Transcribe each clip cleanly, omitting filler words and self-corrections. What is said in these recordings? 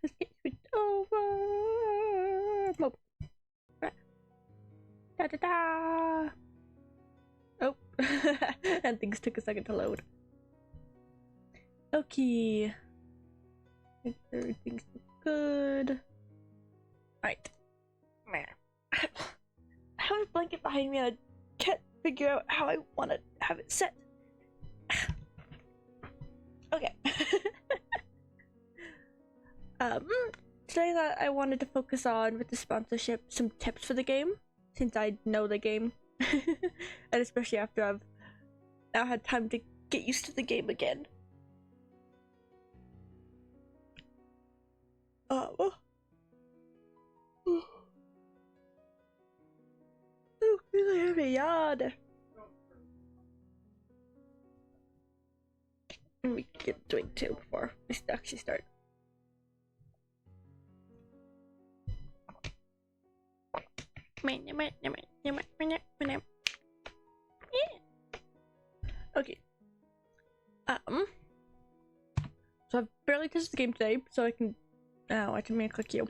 Let's get switched over. Mobile. Da da da. Oh, and things took a second to load. Okay. Everything's good. Right. Man. I have a blanket behind me and I can't figure out how I want to have it set. Okay. Today that I wanted to focus on with the sponsorship some tips for the game, since I know the game. And especially after I've now had time to get used to the game again. Oh, really have a yawn. Let me get a drink too before we actually start. Okay. So I've barely tested the game today, so I can. Oh, I didn't mean to click you.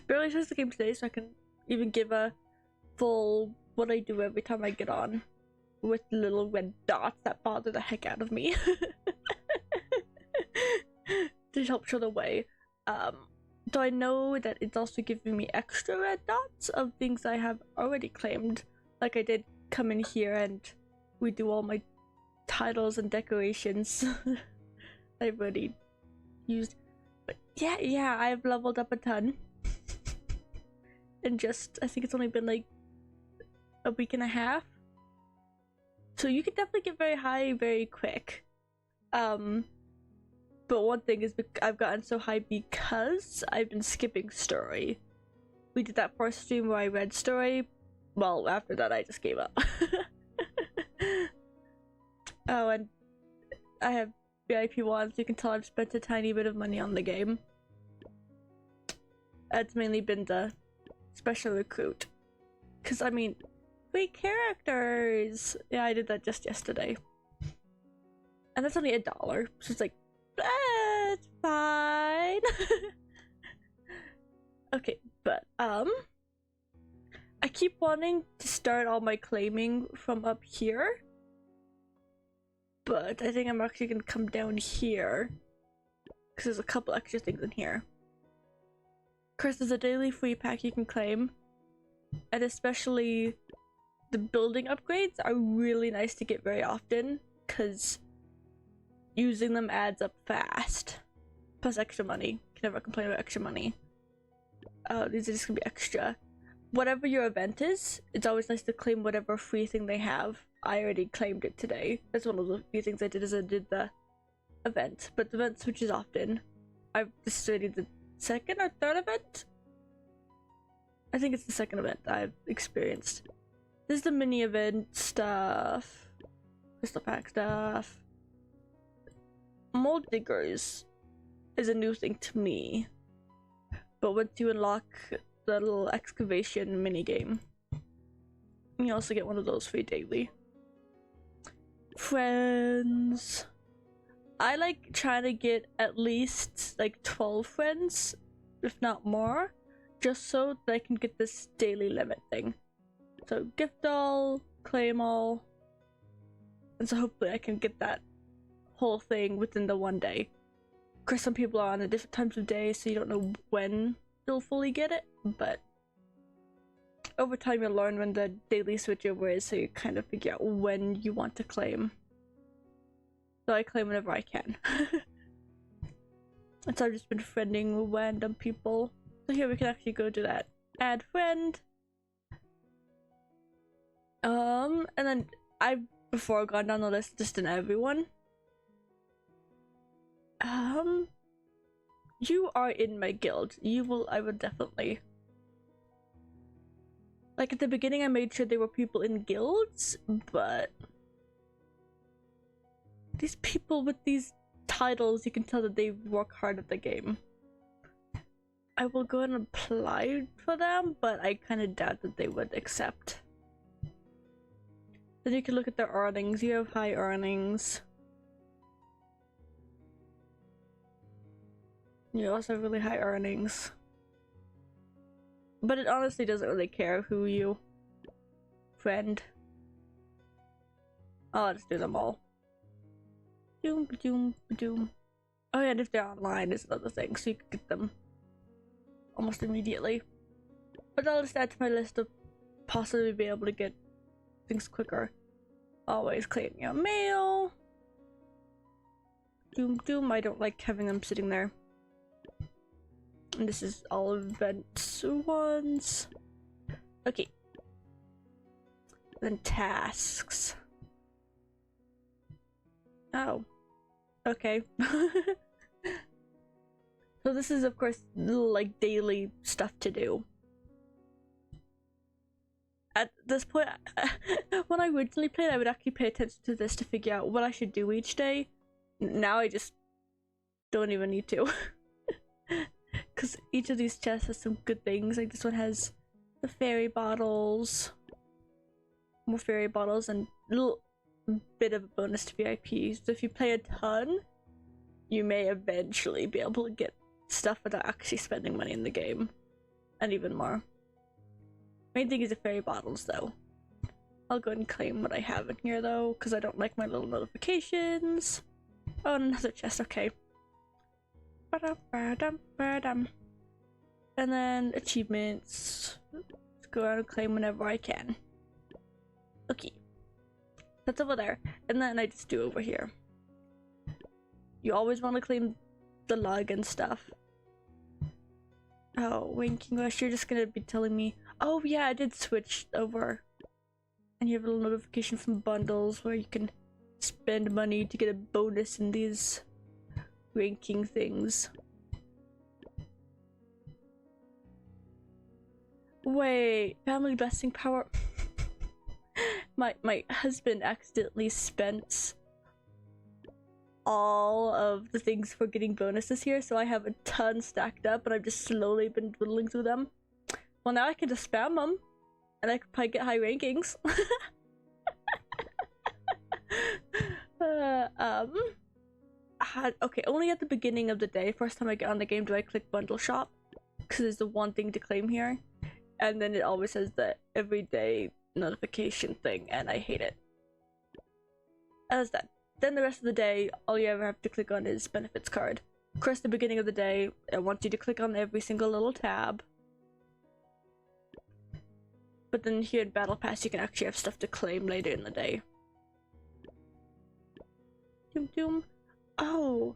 Barely tested the game today, so I can even give a full what I do every time I get on, with little red dots that bother the heck out of me. To help show the way. So I know that it's also giving me extra red dots of things I have already claimed. Like I did come in here and we do all my titles and decorations. I've already used. But yeah, I've leveled up a ton. And just, I think it's only been like a week and a half. So you can definitely get very high very quick. But one thing is I've gotten so high because I've been skipping story. We did that first stream where I read story. Well, after that I just gave up. Oh, and I have VIP ones. You can tell I've spent a tiny bit of money on the game. It's mainly been the special recruit. Because, I mean, free characters! Yeah, I did that just yesterday. And that's only $1, so it's like, that's fine. Okay, but, I keep wanting to start all my claiming from up here. But I think I'm actually gonna come down here. Because there's a couple extra things in here. Of course, there's a daily free pack you can claim. And especially the building upgrades are really nice to get very often. Because using them adds up fast. Plus extra money. Can never complain about extra money. These are just gonna be extra. Whatever your event is, it's always nice to claim whatever free thing they have. I already claimed it today. That's one of the few things I did, is I did the event. But the event switches often. This is already the second or third event? I think it's the second event I've experienced. This is the mini event stuff. Crystal pack stuff. Mold diggers is a new thing to me. But once you unlock the little excavation mini game, you also get one of those free daily. Friends. I like trying to get at least like 12 friends, if not more, just so that I can get this daily limit thing. So gift all, claim all, and so hopefully I can get that whole thing within the one day. Of course, some people are on the different times of day, so you don't know when you'll fully get it, but over time you'll learn when the daily switchover is, so you kind of figure out when you want to claim. So I claim whenever I can. And so I've just been friending random people. So here we can actually go to that add friend. And then I've before gone down the list just in everyone. You are in my guild. I would definitely. Like at the beginning I made sure there were people in guilds, but these people with these titles, you can tell that they work hard at the game. I will go and apply for them, but I kind of doubt that they would accept. Then you can look at their earnings. You have high earnings. You also have really high earnings. But it honestly doesn't really care who you friend. I'll just do them all. Doom, doom, doom. Oh yeah, and if they're online is another thing, so you can get them almost immediately. But I'll just add to my list of possibly be able to get things quicker. Always claim your mail. Doom, doom. I don't like having them sitting there. And this is all events ones. Okay. Then tasks. Oh. Okay. So this is of course little like daily stuff to do. At this point, when I originally played, I would actually pay attention to this to figure out what I should do each day. Now I just don't even need to. Because each of these chests has some good things. Like this one has the fairy bottles. More fairy bottles and a little bit of a bonus to VIPs. So if you play a ton, you may eventually be able to get stuff without actually spending money in the game. And even more. Main thing is the fairy bottles though. I'll go and claim what I have in here though, because I don't like my little notifications. Oh, another chest, okay. And then achievements. Let's go around and claim whenever I can. Okay. That's over there. And then I just do over here. You always want to claim the log and stuff. Oh, winking rush, you're just gonna be telling me, oh yeah, I did switch over. And you have a little notification from bundles where you can spend money to get a bonus in these ranking things. Wait, family blessing power. my husband accidentally spent all of the things for getting bonuses here, so I have a ton stacked up, and I've just slowly been dwindling through them. Well, now I can just spam them, and I could probably get high rankings. Okay, only at the beginning of the day, first time I get on the game, do I click bundle shop, because there's the one thing to claim here, and then it always says the everyday notification thing, and I hate it. As that. Then the rest of the day, all you ever have to click on is benefits card. Of course, the beginning of the day, I want you to click on every single little tab. But then here in Battle Pass, you can actually have stuff to claim later in the day. Doom doom. Oh.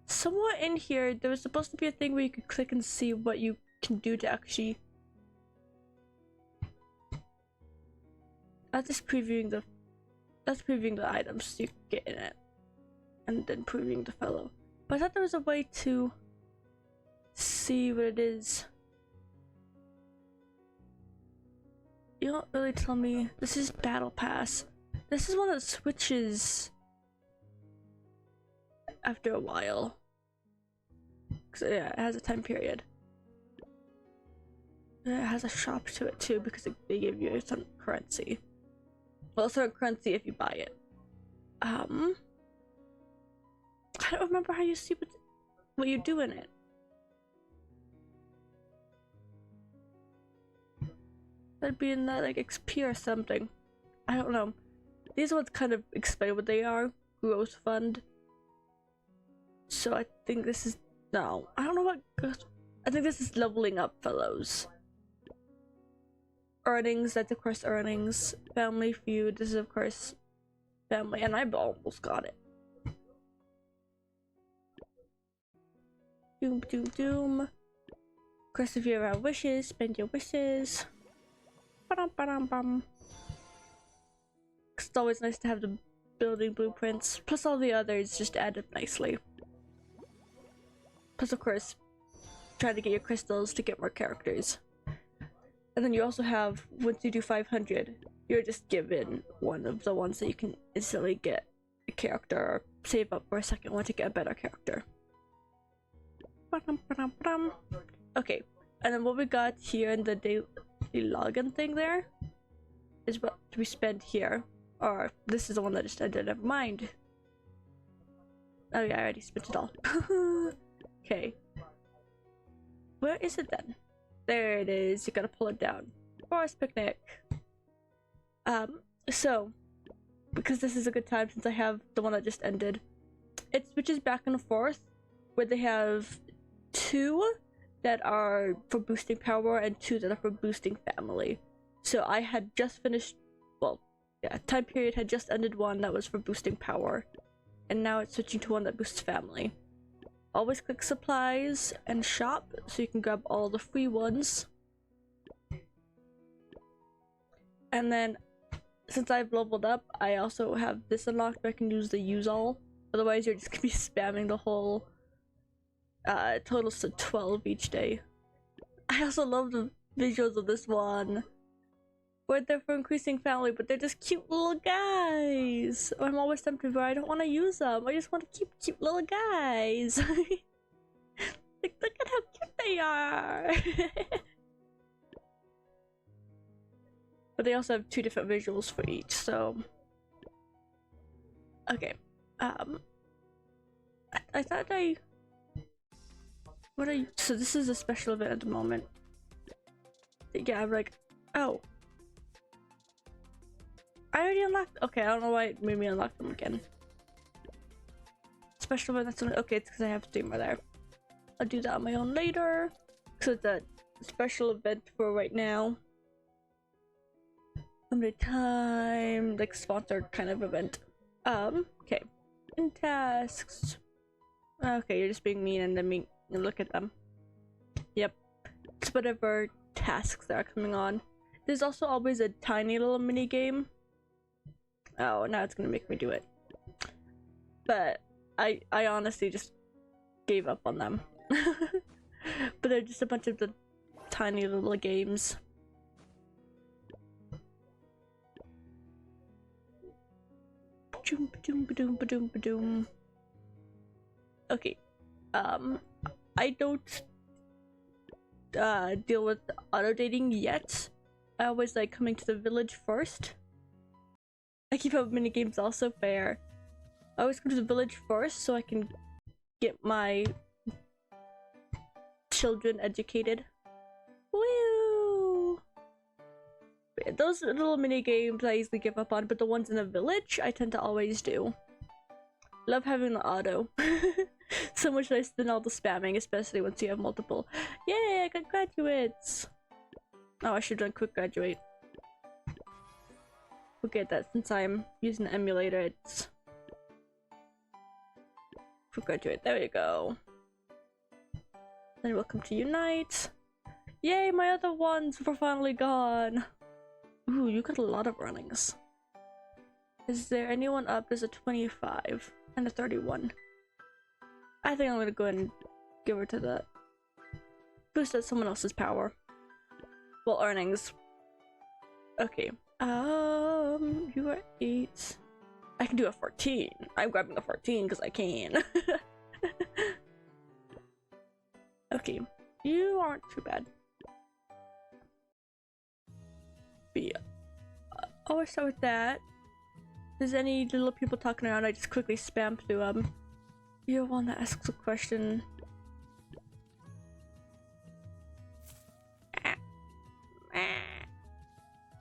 Somewhere in here, there was supposed to be a thing where you could click and see what you can do to actually... That's just previewing the... That's previewing the items you get in it. And then previewing the fellow. But I thought there was a way to see what it is. You don't really tell me. This is Battle Pass. This is one that switches after a while. Cause yeah, it has a time period. It has a shop to it too because they give you some currency. Well, certain currency if you buy it. I don't remember how you see what you do in it. That'd be in that like XP or something. I don't know. These ones kind of explain what they are. Growth fund. So I think this is no. I don't know what. I think this is leveling up fellows. Earnings. That's of course earnings. Family feud. This is of course family, and I almost got it. Doom doom doom. Of course, if you ever have wishes, spend your wishes. Ba-dum-ba-dum-bum. It's always nice to have the building blueprints, plus all the others just added nicely. Plus, of course, trying to get your crystals to get more characters. And then you also have, once you do 500, you're just given one of the ones that you can instantly get a character, or save up for a second one to get a better character. Ba-dum-ba-dum-ba-dum. Okay, and then what we got here in the daily login thing there is what we spend here. Or this is the one that just ended, never mind. Oh yeah, I already spent it all. Okay. Where is it then? There it is. You gotta pull it down. Forest picnic. So because this is a good time since I have the one that just ended, it switches back and forth where they have 2 that are for boosting power and 2 that are for boosting family. So I had just finished, well, yeah, time period had just ended one that was for boosting power, and now it's switching to one that boosts family. Always click supplies and shop so you can grab all the free ones. And then since I've leveled up, I also have this unlocked where I can use the use all. Otherwise you're just gonna be spamming the whole totals to 12 each day. I also love the visuals of this one where they're for increasing family, but they're just cute little guys. I'm always tempted, but I don't want to use them. I just want to keep cute little guys. Like, look at how cute they are. But they also have 2 different visuals for each, so okay. I thought so this is a special event at the moment. Yeah, I'm like, oh, I already unlocked. Okay, I don't know why it made me unlock them again. Special event, that's okay, it's because I have 3 more there. I'll do that on my own later. So it's a special event for right now. Limited time, like sponsored kind of event. Okay. In tasks. Okay, you're just being mean and then me look at them. Yep. It's whatever tasks that are coming on. There's also always a tiny little mini game. Oh, now it's gonna make me do it. But I honestly just gave up on them. But they're just a bunch of the tiny little games. Okay. I don't deal with auto dating yet. I always like coming to the village first. I keep up mini games also fair. I always come to the village first so I can get my children educated. Woo! Those little mini games I easily give up on, but the ones in the village I tend to always do. Love having the auto. So much nicer than all the spamming, especially once you have multiple. Yay, I got graduates! Oh, I should have done quick graduate. Forget that since I'm using the emulator, it's quick graduate. There we go. Then we'll come to unite. Yay, my other ones were finally gone. Ooh, you got a lot of runnings. Is there anyone up? There's a 25 and a 31. I think I'm gonna go ahead and give her to the boost at someone else's power. Well, earnings. Okay. You are 8. I can do a 14. I'm grabbing a 14 because I can. Okay. You aren't too bad. But yeah. I'll start with that. If there's any little people talking around, I just quickly spam through them. You're one that asks a question.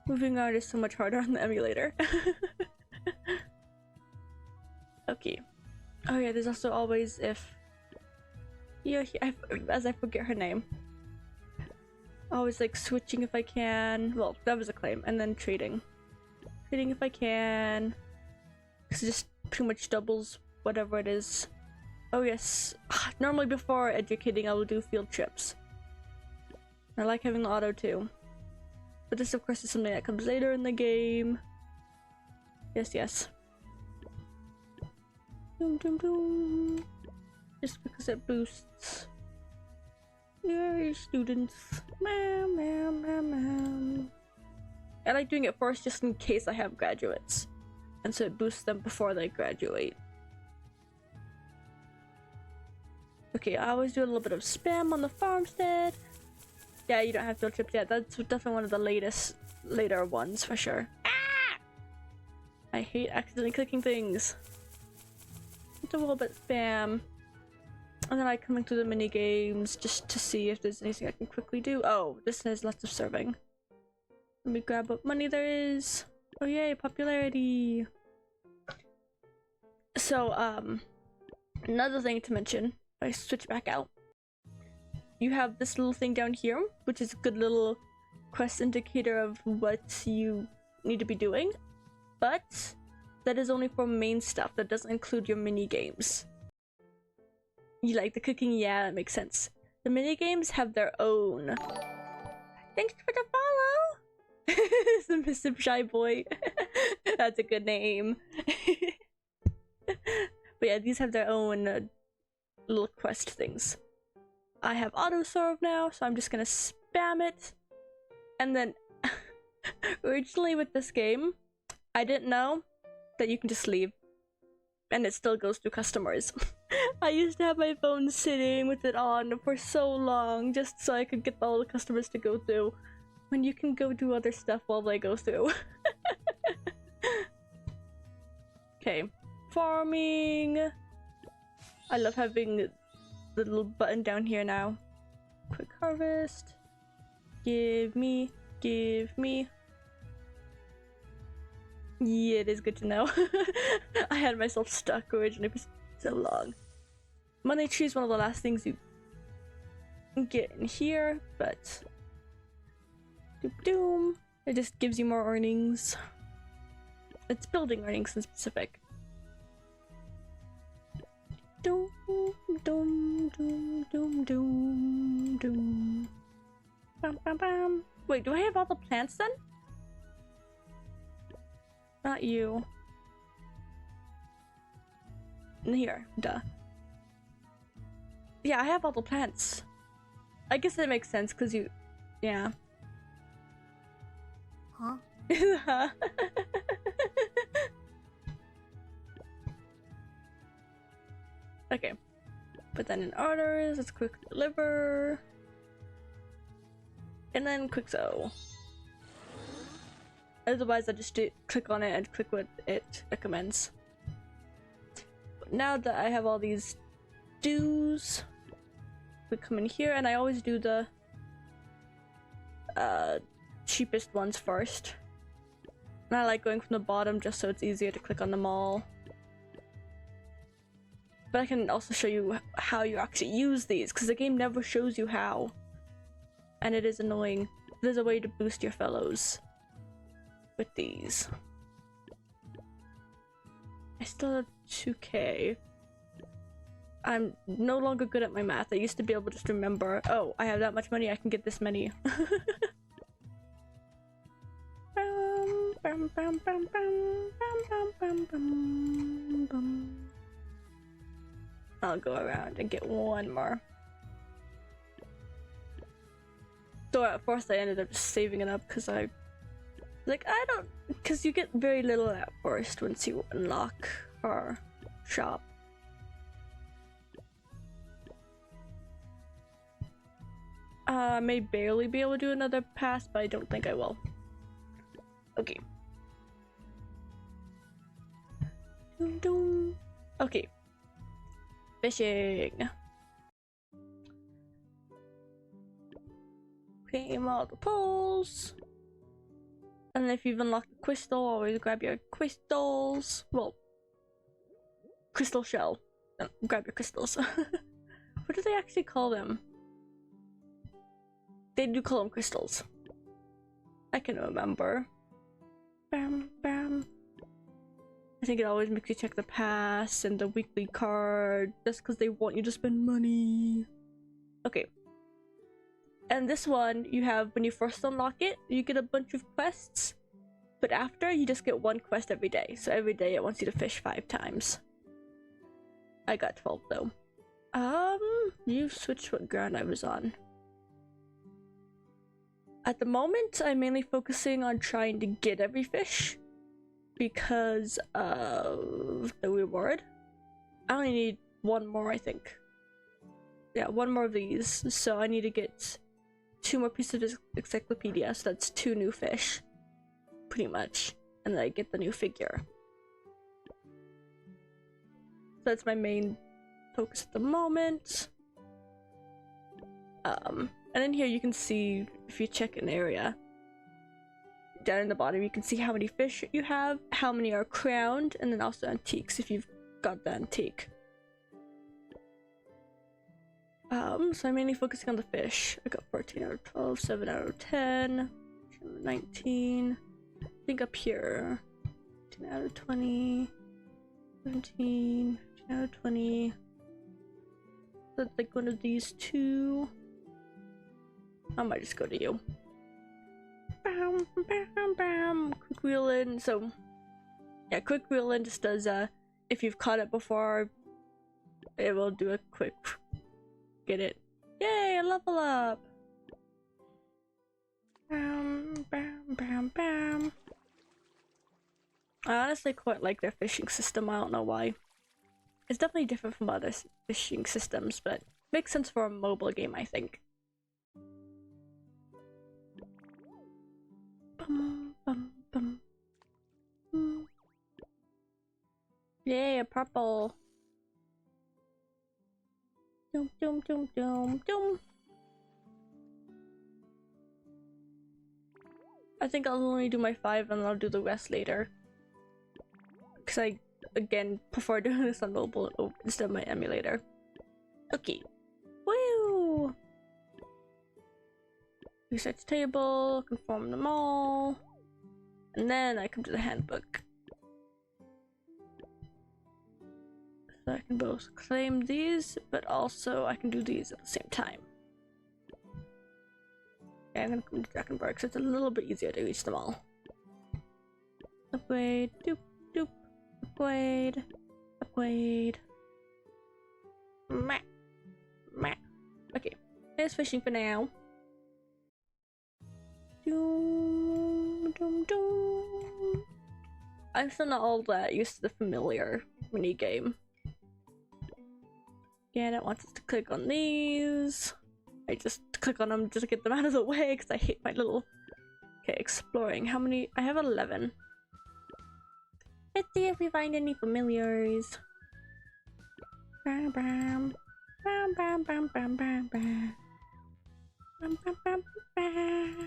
Moving on is so much harder on the emulator. Okay. Oh yeah, there's also always if... Yeah, as I forget her name. Always like switching if I can. Well, that was a claim. And then trading. Trading if I can. Because it just pretty much doubles whatever it is. Oh yes. Normally before educating I will do field trips. I like having the auto too. But this of course is something that comes later in the game. Yes, yes. Boom, boom, boom. Just because it boosts. Yay, students. Ma'am, ma'am, ma'am, ma'am. I like doing it first just in case I have graduates. And so it boosts them before they graduate. Okay, I always do a little bit of spam on the farmstead. Yeah, you don't have field trips yet. That's definitely one of the later ones for sure. Ah! I hate accidentally clicking things. a little bit spam. And then I come into the mini games just to see if there's anything I can quickly do. Oh, this says lots of serving. Let me grab what money there is. Oh yay, popularity! So, another thing to mention, if I switch back out, you have this little thing down here, which is a good little quest indicator of what you need to be doing, but that is only for main stuff. That doesn't include your mini games. You like the cooking? Yeah, that makes sense. The mini games have their own. Thanks for the follow! Submissive Shy Boy. That's a good name. But yeah, these have their own little quest things. I have auto serve now, so I'm just gonna spam it. And then, originally with this game, I didn't know that you can just leave. And it still goes through customers. I used to have my phone sitting with it on for so long just so I could get all the customers to go through. When you can go do other stuff while they go through. Okay. Farming. I love having the little button down here now. Quick harvest. Give me. Give me. Yeah, it is good to know. I had myself stuck originally for so long. Money tree is one of the last things you get in here, but doom. It just gives you more earnings. It's building earnings in specific. Doom, doom, doom, doom, doom, doom. Bam, bam, bam. Wait, do I have all the plants then? Not you. Here, duh. Yeah, I have all the plants. I guess that makes sense because you. Yeah. Huh? Okay. Put that in orders. Let's quick deliver. And then quick sew. Otherwise, I just click on it and click what it recommends. But now that I have all these dues, we come in here, and I always do the cheapest ones first. And I like going from the bottom just so it's easier to click on them all. But I can also show you how you actually use these, because the game never shows you how. And it is annoying. There's a way to boost your fellows with these. I still have 2k. I'm no longer good at my math. I used to be able to just remember, oh, I have that much money, I can get this many. I'll go around and get one more. So at first I ended up just saving it up because I don't, because you get very little at first once you unlock our shop. I may barely be able to do another pass, but I don't think I will. Okay. Doom, doom. Okay. Fishing. Claim all the poles. And if you've unlocked a crystal, always grab your crystals. Well, crystal shell. Grab your crystals. What do they actually call them? They do call them crystals. I can remember. Bam, bam. I think it always makes you check the pass and the weekly card. That's because they want you to spend money. Okay. And this one, you have, when you first unlock it, you get a bunch of quests. But after, you just get one quest every day. So every day it wants you to fish 5 times. I got 12 though. You switched what ground I was on. At the moment, I'm mainly focusing on trying to get every fish because of the reward. I only need one more, I think. Yeah, one more of these. So I need to get 2 more pieces of encyclopedia, so that's 2 new fish. Pretty much. And then I get the new figure. that's my main focus at the moment. And in here you can see, if you check an area, down in the bottom you can see how many fish you have, how many are crowned, and then also antiques if you've got the antique. So I'm mainly focusing on the fish. I got 14 out of 12, 7 out of 10, 19. I think up here, 10 out of 20, 17, 15 out of 20. So it's like one of these two. I might just go to you. Bam, bam, bam. Quick wheel in. So, yeah, quick wheel in just does, if you've caught it before, it will do a quick get it. Yay, a level up! Bam, bam, bam, bam. I honestly quite like their fishing system, I don't know why. It's definitely different from other fishing systems, but makes sense for a mobile game, I think. Bum, bum, bum. Yay, a purple. Dum, dum, dum, dum, dum. I think I'll only do my 5 and I'll do the rest later. Because I, again, prefer doing this on mobile instead of my emulator. Okay. Woo! Research table, conform them all. And then I come to the handbook. So I can both claim these, but also I can do these at the same time. Okay, I'm gonna come to Drakenberg because it's a little bit easier to reach them all. Upgrade, doop, doop, upgrade, upgrade. Meh, meh. Okay, there's fishing for now. Doom, doom, doom. I'm still not all that used to the familiar minigame. Again, it wants us to click on these. I just click on them just to get them out of the way because I hate my little... Okay, exploring. How many? I have 11. Let's see if we find any familiars. Bam bam. Bam bam bam bam bam bam. Bam bam bam bam.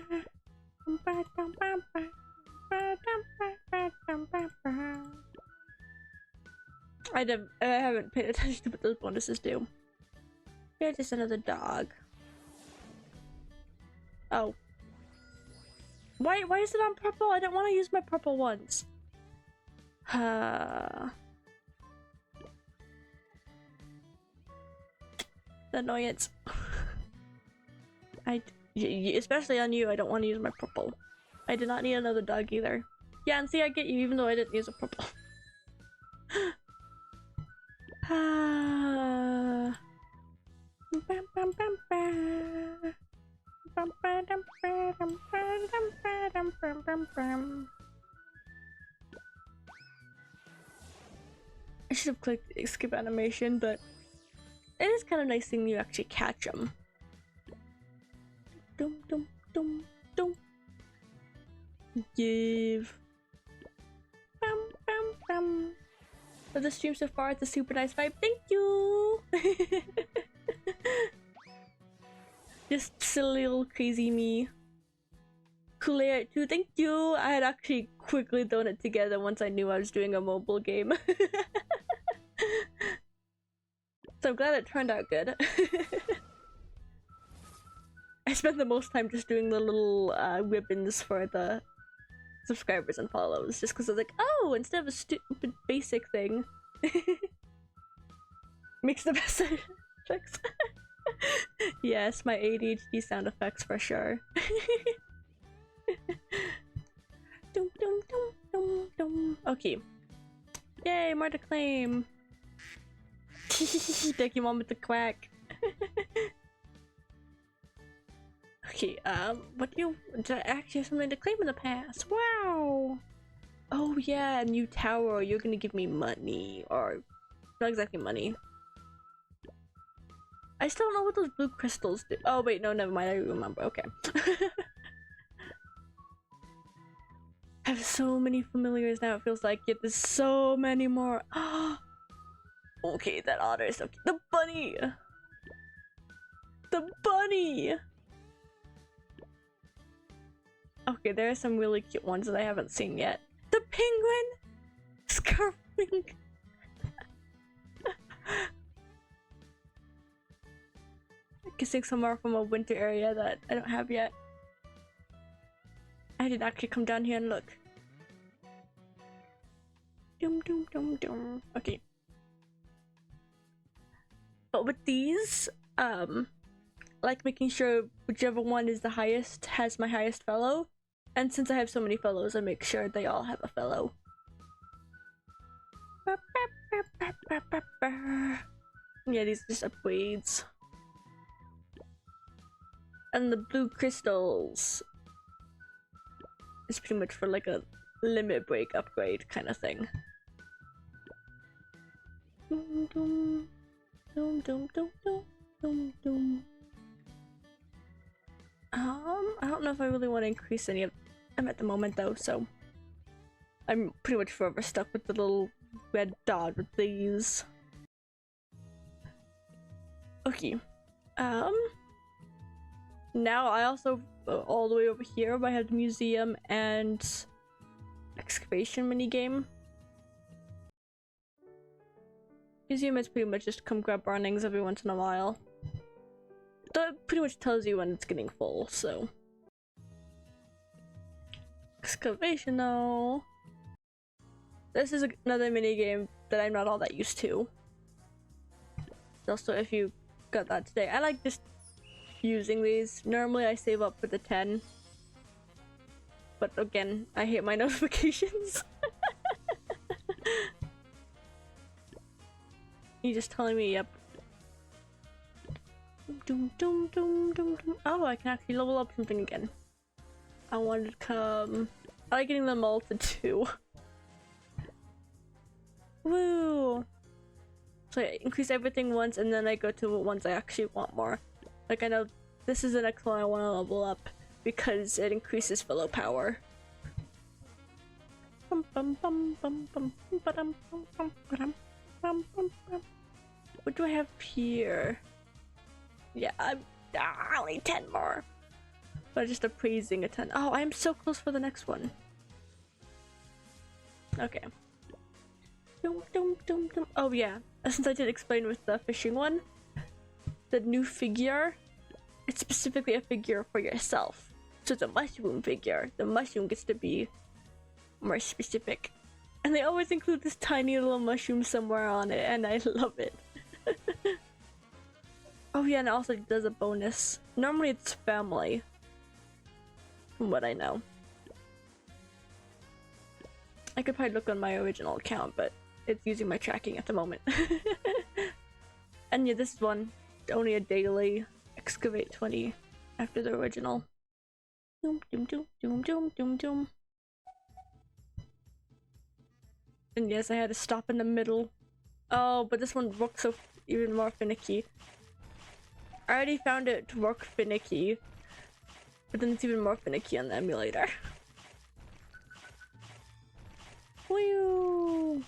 Bam bam bam bam bam. I haven't paid attention to what those bonuses do. Here's just another dog. Oh. Why is it on purple? I don't want to use my purple ones. The annoyance. Especially on you, I don't want to use my purple. I did not need another dog either. Yeah, and see, I get you even though I didn't use a purple. I should have clicked skip animation, but it is kind of nice seeing you actually catch them. Dum dum dum dum. Give. Bam bam bam. For the stream so far, it's a super nice vibe. Thank you. Just silly little crazy me. Cool layout too. Thank you. I had actually quickly thrown it together once I knew I was doing a mobile game. So I'm glad it turned out good. I spent the most time just doing the little ribbons for the subscribers and follows, just because I was like, oh, instead of a stupid basic thing, makes the best sound effects. Yes, my ADHD sound effects for sure. Dum, dum, dum, dum, dum. Okay. Yay, more to claim. Thank you, mom with the quack. Okay, what do you... Did I actually have something to claim in the past? Wow! Oh yeah, a new tower, you're gonna give me money, or... Not exactly money. I still don't know what those blue crystals do. Oh wait, no, never mind, I remember, okay. I have so many familiars now, it feels like, yet there's so many more. Okay, that otter is so cute. The bunny! The bunny! Okay, there are some really cute ones that I haven't seen yet. The penguin! Scarfing! Kissing somewhere from a winter area that I don't have yet. I didn't actually come down here and look. Dum dum dum dum. Okay. But with these, like making sure whichever one is the highest has my highest fellow. And since I have so many fellows, I make sure they all have a fellow. Yeah, these are just upgrades. And the blue crystals is pretty much for like a limit break upgrade kind of thing. Dum dum dum dum dum dum dum. I don't know if I really want to increase any of them at the moment though, so I'm pretty much forever stuck with the little red dot with these. Okay. Now I also all the way over here I have the museum and excavation minigame. Museum is pretty much just come grab earnings every once in a while. That pretty much tells you when it's getting full, so. Excavation though. This is another minigame that I'm not all that used to. Also, if you got that today, I like just using these. Normally I save up for the 10. But again, I hate my notifications. You just telling me, yep. Doom, doom, doom, doom, doom. Oh, I can actually level up something again. I wanted to come. I like getting them all to 2. Woo! So I increase everything once and then I go to ones I actually want more. Like I know this is the next one I want to level up because it increases fellow power. What do I have here? Yeah, I'm only 10 more. But just appraising a 10. Oh, I'm so close for the next one. Okay. Dum, dum, dum, dum. Oh yeah, since I did explain with the fishing one, the new figure, it's specifically a figure for yourself. So it's a mushroom figure. The mushroom gets to be more specific. And they always include this tiny little mushroom somewhere on it, and I love it. Oh yeah, and it also does a bonus. Normally it's family, from what I know. I could probably look on my original account, but it's using my tracking at the moment. And yeah, this one, only a daily. Excavate 20 after the original. Doom, doom, doom, doom, doom, doom, doom. And yes, I had to stop in the middle. Oh, but this one works so even more finicky. I already found it to work finicky, but then it's even more finicky on the emulator. Woo!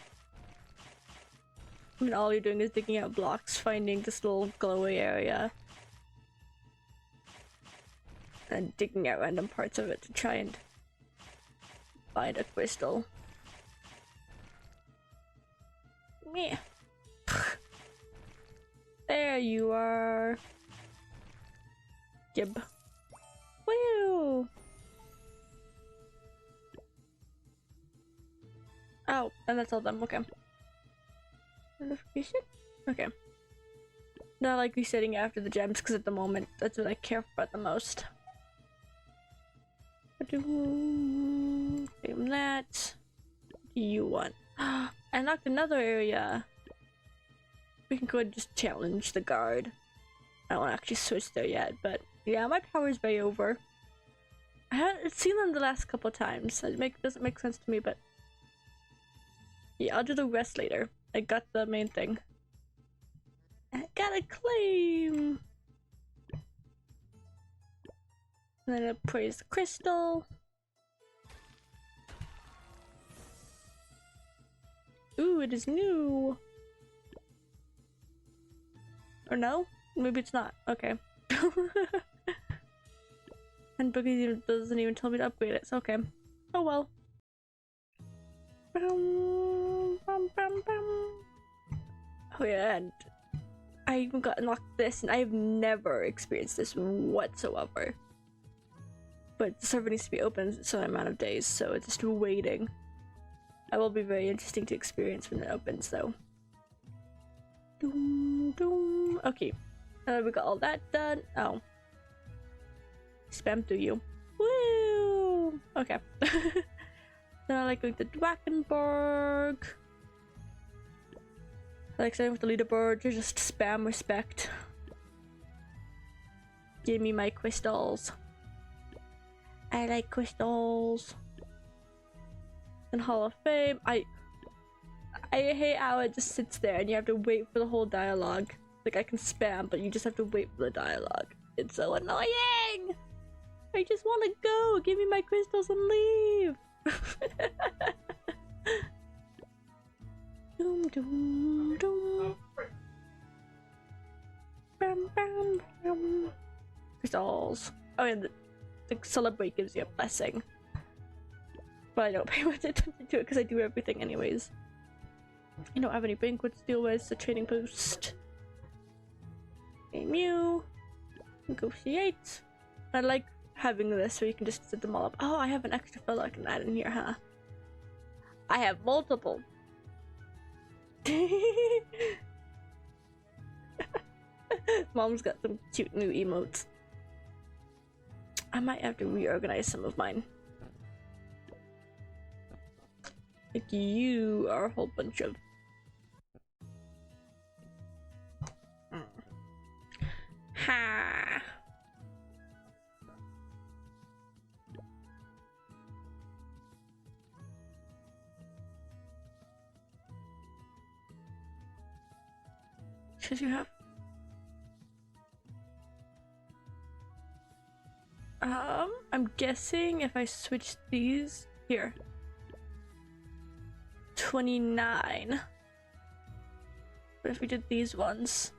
I mean, all you're doing is digging out blocks, finding this little glowy area, and digging out random parts of it to try and find a crystal. Yeah. There you are. Gib. Woo! Oh, and that's all done. Okay. Notification? Okay. Not like resetting after the gems, because at the moment, that's what I care about the most. Name that. What do you want? I unlocked another area. We can go and just challenge the guard. I don't want to actually switch there yet, but yeah, my power's way over. I haven't seen them the last couple times. It doesn't make sense to me, but yeah, I'll do the rest later. I got the main thing. I got a claim! And then I praise the crystal. Ooh, it is new! Or no? Maybe it's not. Okay. And Boogie doesn't even tell me to upgrade it, so okay. Oh well. Oh yeah, and I even got unlocked this, and I have never experienced this whatsoever. But the server needs to be open a certain amount of days, so it's just waiting. That will be very interesting to experience when it opens, though. Doom, doom. Okay, we got all that done. Oh, spam through you. Woo! Okay. Then I like going to Dwackenborg. I like starting with the leaderboard. You just spam respect. Give me my crystals. I like crystals. And Hall of Fame. I hate how it just sits there and you have to wait for the whole dialogue. Like I can spam, but you just have to wait for the dialogue. It's so annoying! I just want to go! Give me my crystals and leave! Doom doom doom. Bam bam bam. Crystals. Oh, and the celebrate gives you a blessing. But I don't pay much attention to it because I do everything anyways. I don't have any banquets to deal with. It's a trading post. A Mew. Negotiate. I like having this so you can just set them all up. Oh, I have an extra fellow I can add in here, huh? I have multiple. Mom's got some cute new emotes. I might have to reorganize some of mine. Like you are a whole bunch of ha. Should you have? I'm guessing if I switch these here. 29. But if we did these ones,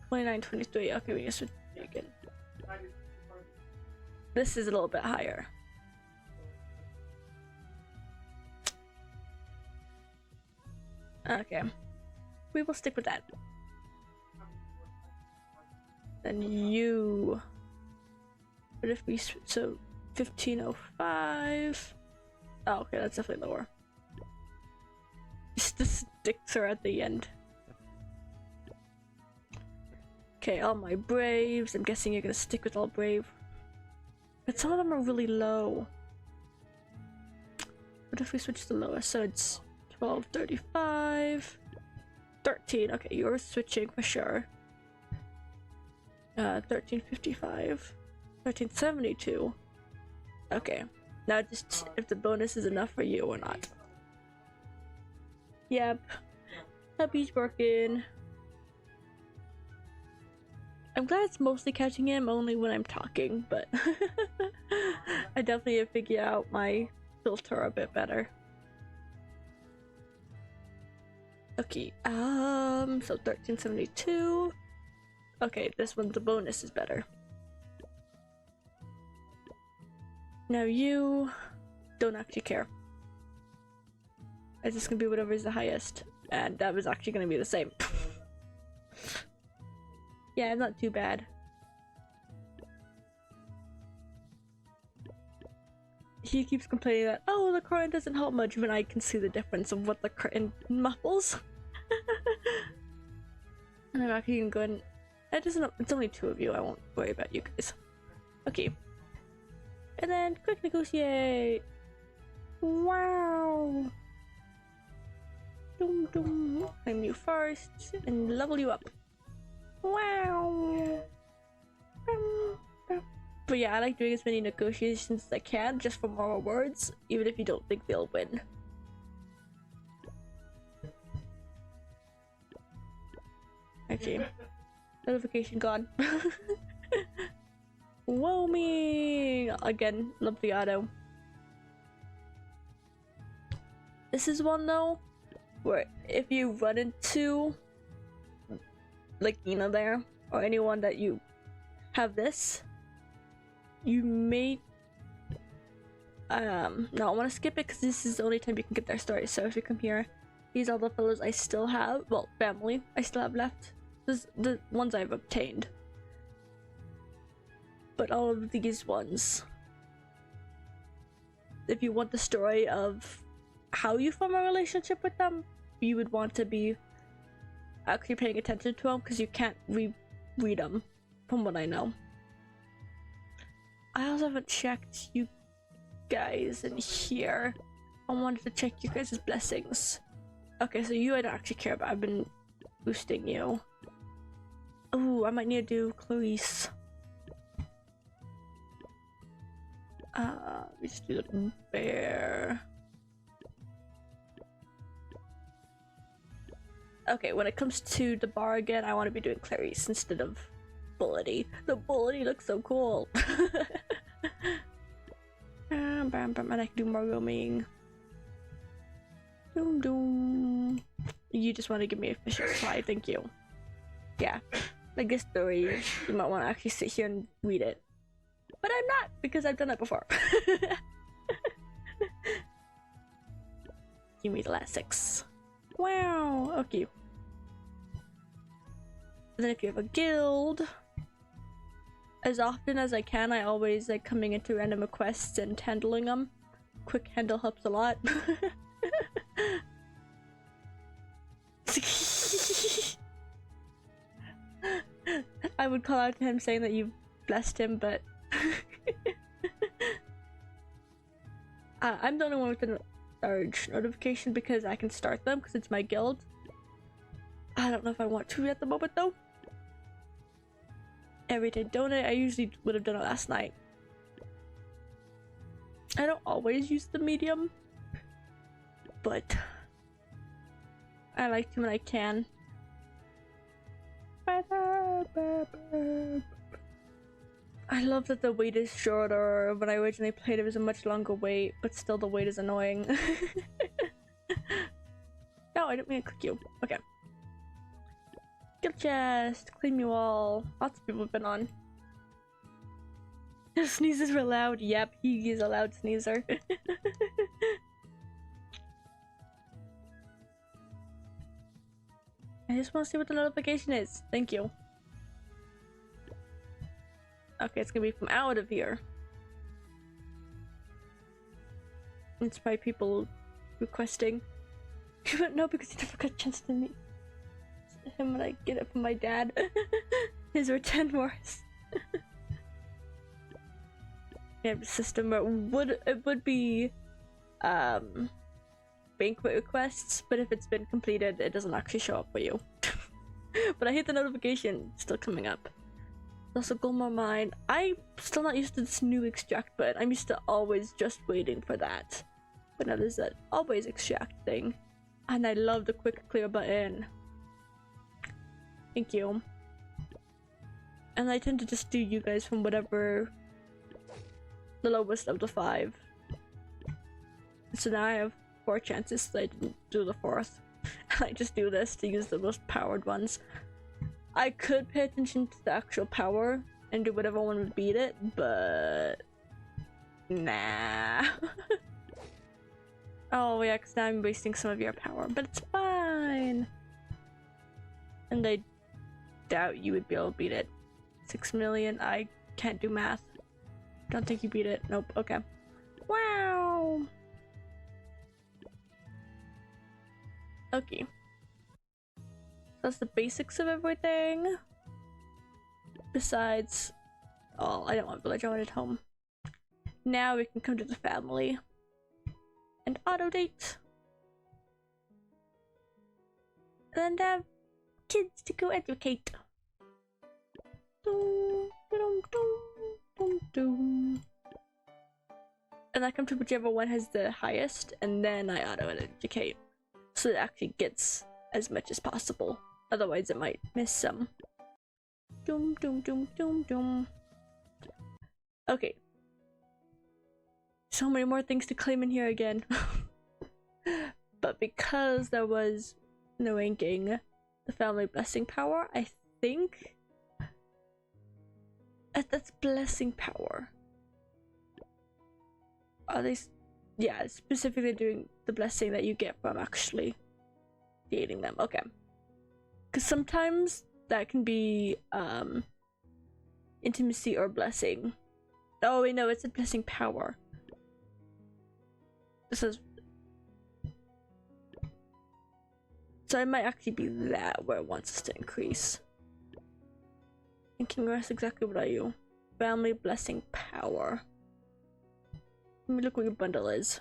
29, 23. Okay, we just switch again. This is a little bit higher. Okay, we will stick with that. Then you. But if we so 1505. Oh, okay, that's definitely lower. The sticks are at the end. Okay, all my braves. I'm guessing you're gonna stick with all brave. But some of them are really low. What if we switch the lowest? So it's 1235. 13. Okay, you're switching for sure. 1355. 1372. Okay. Now just if the bonus is enough for you or not. Yep. Hubby's working. I'm glad it's mostly catching him only when I'm talking, but I definitely have figured out my filter a bit better. Okay, so 1372. Okay, this one, the bonus is better. Now you don't actually care. It's just gonna be whatever is the highest, and that was actually gonna be the same. Yeah, not too bad. He keeps complaining that, oh, the current doesn't help much when I can see the difference of what the current muffles. And I'm actually gonna go and it's only two of you, I won't worry about you guys. Okay. And then quick negotiate. Wow. Dum dum. Claim you first and level you up. Wow. But yeah, I like doing as many negotiations as I can just for more rewards, even if you don't think they'll win. Okay. Notification gone. Whoa me! Again, love the auto. This is one though, where if you run into like there, or anyone that you have this, you may no, I want to skip it because this is the only time you can get their story. So if you come here, these are the fellows I still have, well, family I still have left. This is the ones I've obtained, but all of these ones, if you want the story of how you form a relationship with them, you would want to be actually paying attention to them, because you can't read them, from what I know. I also haven't checked you guys in here. I wanted to check you guys' blessings. Okay, so you I don't actually care about. I've been boosting you. Oh, I might need to do Clarice. We just do the bear. Okay, when it comes to the bar again, I want to be doing Clarice instead of Bullety. The Bullety looks so cool. And I can do more roaming. Doom doom. You just want to give me a fish supply, thank you. Yeah, like this story, you might want to actually sit here and read it. But I'm not, because I've done it before. Give me the last 6. Wow, okay. And then if you have a guild, as often as I can, I always like coming into random quests and handling them. Quick handle helps a lot. I would call out to him saying that you blessed him, but I'm the only one with an urge notification because I can start them because it's my guild. I don't know if I want to at the moment though. Everyday donate, I usually would have done it last night. I don't always use the medium, but I like to when I can. I love that the wait is shorter. When I originally played, it was a much longer wait, but still the wait is annoying. No, I didn't mean to click you. Okay. Gift chest, claim you all. Lots of people have been on. Sneezes were loud. Yep, he is a loud sneezer. I just want to see what the notification is. Thank you. Okay, it's gonna be from out of here. It's probably people requesting. You don't know because you never got a chance to meet him when I get it from my dad. His were 10 worse. We have a system where it would be banquet requests, but if it's been completed, it doesn't actually show up for you. But I hit the notification, it's still coming up. Also, Gulmar Mine. I'm still not used to this new extract button. I'm used to always just waiting for that. But now there's that always extract thing. And I love the quick clear button. Thank you. And I tend to just do you guys from whatever the lowest of the 5. So now I have 4 chances, so I didn't do the 4th. I just do this to use the most powered ones. I could pay attention to the actual power and do whatever one would beat it, but nah. Oh yeah, because now I'm wasting some of your power, but it's fine. And I doubt you would be able to beat it. 6 million, I can't do math. Don't think you beat it. Nope, okay. Wow! Okay. That's the basics of everything. Besides, oh, I don't want village, I wanted home. Now we can come to the family and auto date and have kids to go educate. Doom, doom, doom, doom. And I come to whichever one has the highest, and then I auto educate, so it actually gets as much as possible. Otherwise, it might miss some. Doom, doom, doom, doom, doom. Okay. So many more things to claim in here again. But because there was no inking the family blessing power, I think that's blessing power. Are they? Yeah, specifically doing the blessing that you get from actually dating them. Okay. Because sometimes that can be intimacy or blessing. Oh wait, no, it's a blessing power. This is so it might actually be that where it wants us to increase. And congrats, exactly what are you? Family blessing power. Let me look what your bundle is.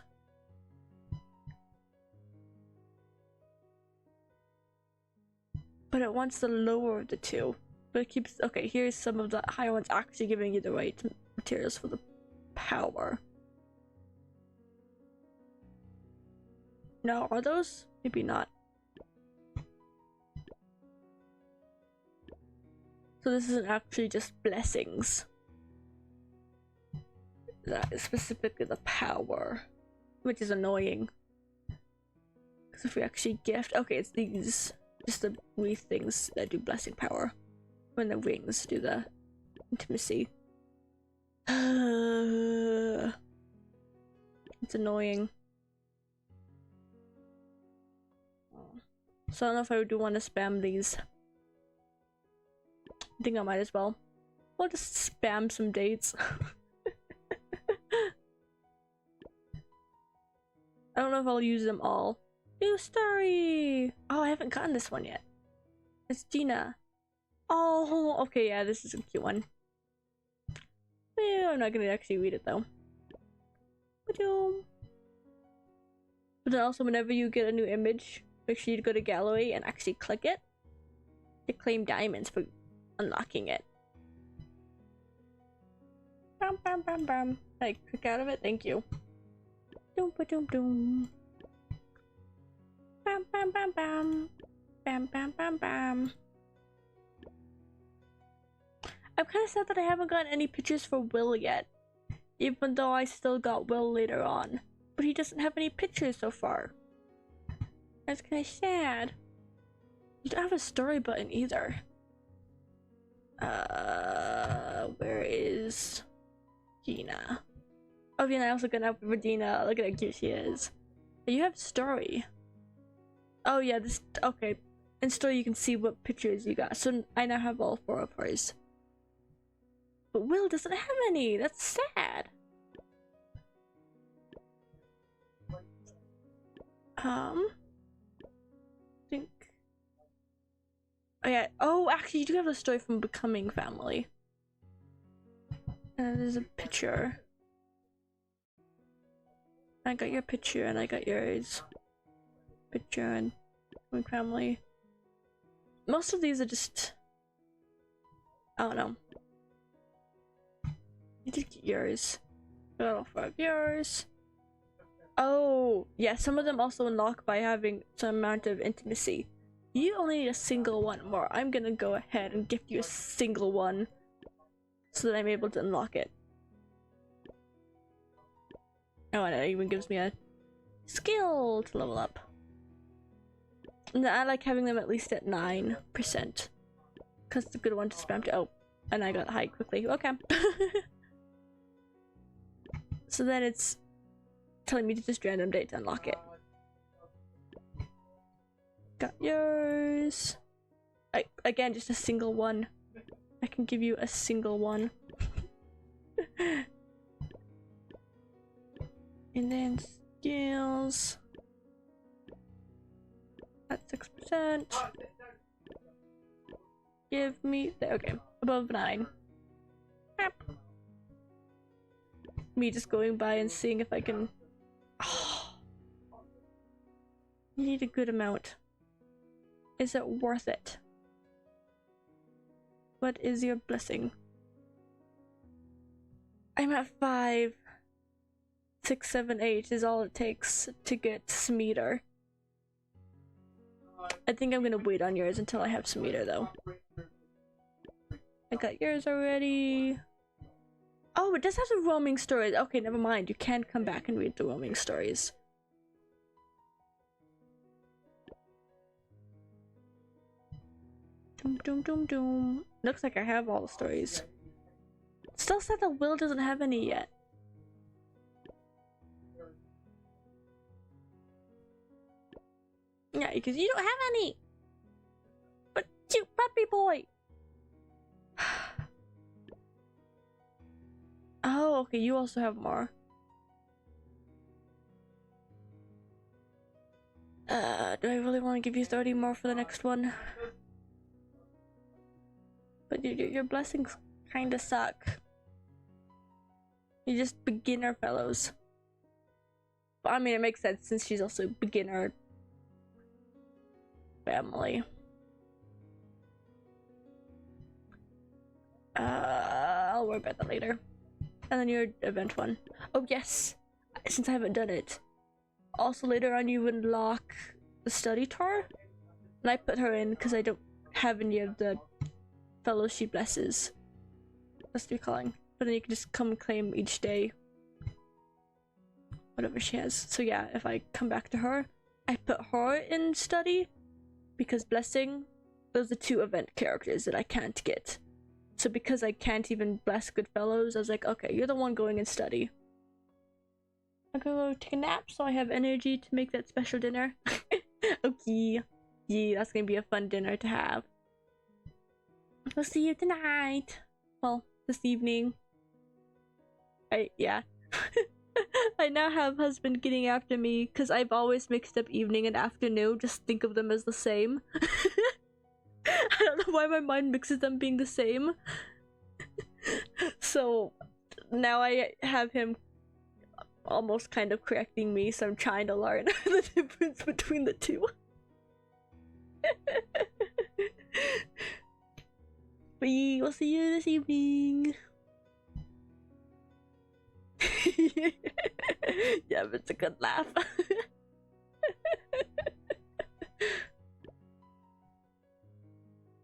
But it wants the lower of the two. But it keeps, okay, here's some of the higher ones actually giving you the right materials for the power. No, are those? Maybe not. So this isn't actually just blessings. That is specifically the power, which is annoying. Because if we actually gift, okay, it's these, just the wee things that do blessing power. When the rings do the intimacy. It's annoying. So I don't know if I do want to spam these. I think I might as well. I'll just spam some dates. I don't know if I'll use them all. New story! Oh, I haven't gotten this one yet. It's Gina. Oh, okay, yeah, this is a cute one. I'm not gonna actually read it though. But then also, whenever you get a new image, make sure you go to gallery and actually click it to claim diamonds for unlocking it. Bam bam bam bam. Like, click out of it, thank you. Doom ba doom doom. Bam bam bam bam. Bam bam bam bam. I'm kind of sad that I haven't gotten any pictures for Will yet, even though I still got Will later on. But he doesn't have any pictures so far. That's kind of sad. You don't have a story button either. Where is Gina? Oh, yeah, I also got up with Gina. Look at how cute she is. But you have story. Oh yeah, this, okay. In story you can see what pictures you got. So I now have all 4 of hers. But Will doesn't have any. That's sad. Think. Oh yeah. Oh, actually, you do have a story from Becoming Family. And there's a picture. I got your picture and I got yours. Picture and Becoming Family. Most of these are just, I don't know. You did get yours. Got all 5 yours. Oh, yeah, some of them also unlock by having some amount of intimacy. You only need a single one more. I'm gonna go ahead and gift you a single one so that I'm able to unlock it. Oh, and it even gives me a skill to level up. And I like having them at least at 9%. Because it's a good one to spam to. Oh, and I got high quickly. Okay. So then it's telling me to just random date to unlock it. Got yours. Again, just a single one. I can give you a single one. And then skills. At 6%. Give me the, okay, above 9. Yep. Me just going by and seeing if I can. Oh, you need a good amount. Is it worth it? What is your blessing? I'm at 5. 6, 7, 8 is all it takes to get Smeeter. I think I'm gonna wait on yours until I have Smeeter though. I got yours already. Oh, it does have some roaming stories. Okay, never mind. You can come back and read the roaming stories. Doom, doom, doom, doom. Looks like I have all the stories. Still said that Will doesn't have any yet. Yeah, because you don't have any. But cute puppy boy. Oh, okay, you also have more. Do I really want to give you 30 more for the next one? But your blessings kinda suck. You're just beginner fellows. But I mean, it makes sense since she's also beginner family. I'll worry about that later. And then your event one. Oh yes, since I haven't done it. Also later on you unlock the study tour. And I put her in because I don't have any of the fellows she blesses. That's what you're calling. But then you can just come and claim each day. Whatever she has. So yeah, if I come back to her, I put her in study. Because blessing, those are 2 event characters that I can't get. So because I can't even bless good fellows, I was like, okay, you're the one going in study. I'm gonna go take a nap so I have energy to make that special dinner. Okay. Yeah, that's gonna be a fun dinner to have. We'll see you tonight. Well, this evening. Yeah. I now have husband getting after me because I've always mixed up evening and afternoon. Just think of them as the same. I don't know why my mind mixes them being the same. So now I have him almost kind of correcting me, so I'm trying to learn the difference between the 2. We will see you this evening. Yeah, but it's a good laugh.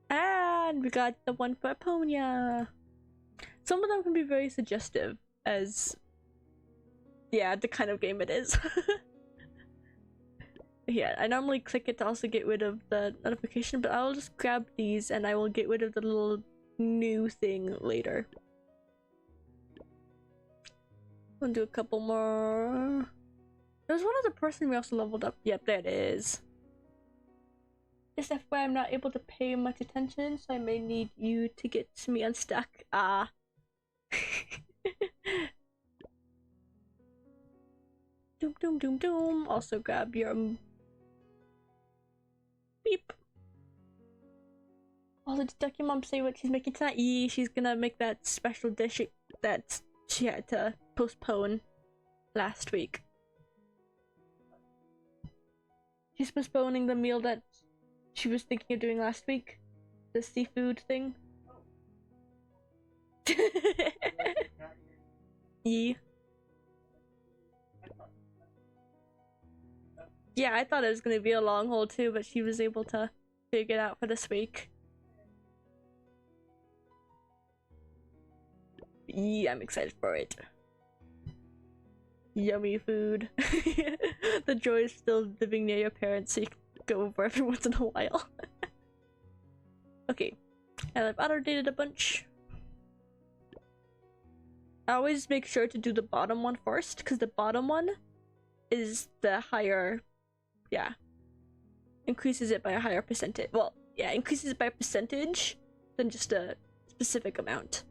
And we got the one for Aponia. Some of them can be very suggestive as, yeah, the kind of game it is. Yeah, I normally click it to also get rid of the notification, but I'll just grab these and I will get rid of the little new thing later. We'll do a couple more. There's one other person we also leveled up. Yep, there it is. Just FYI, I'm not able to pay much attention, so I may need you to get me unstuck. Ah. Doom, doom, doom, doom. Also grab your beep. Also, did your mom say what she's making tonight? Yeah, she's gonna make that special dish that she had to postpone last week. She's postponing the meal that she was thinking of doing last week. The seafood thing. Yeah. Yeah, I thought it was gonna be a long haul too, but she was able to figure it out for this week. Yeah, I'm excited for it. Yummy food. The joy is still living near your parents, so you can go over every once in a while. Okay, and I've auto-dated a bunch. I always make sure to do the bottom one first, because the bottom one is the higher, yeah, increases it by a higher percentage. Well, yeah, increases it by a percentage than just a specific amount.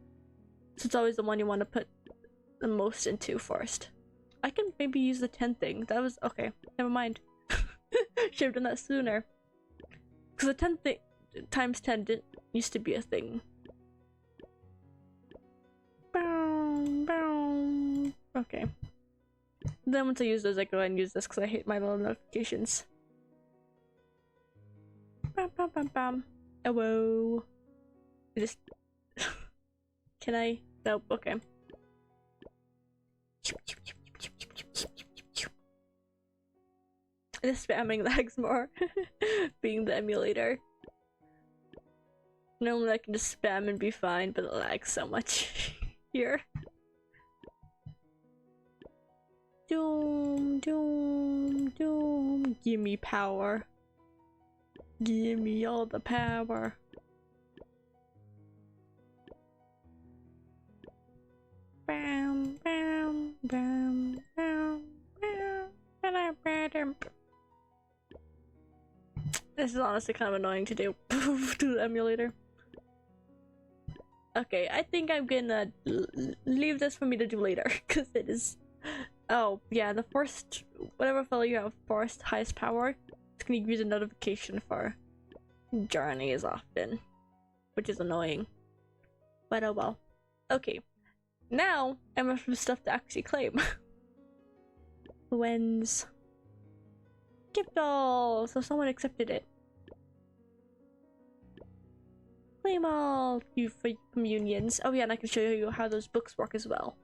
So it's always the one you want to put the most into first. I can maybe use the 10 thing. That was okay. Never mind. Should have done that sooner. Because the 10 thing times 10 didn't used to be a thing. Okay. Then once I use those, I go ahead and use this because I hate my little notifications. Bam, bam, bam, bam. Hello. Just. Can I? Nope. Okay. The spamming lags more. Being the emulator. Normally I can just spam and be fine, but it lags so much here. Doom, doom, doom. Give me power. Give me all the power. This is honestly kind of annoying to do to the emulator. Okay, I think I'm gonna leave this for me to do later because it is. Oh yeah, the first whatever fellow you have first highest power, it's gonna give you the notification for journeys often, which is annoying. But oh well. Okay, now I'm running from stuff to actually claim. When's gift all? So someone accepted it. Claim all you for communions. Oh yeah, and I can show you how those books work as well.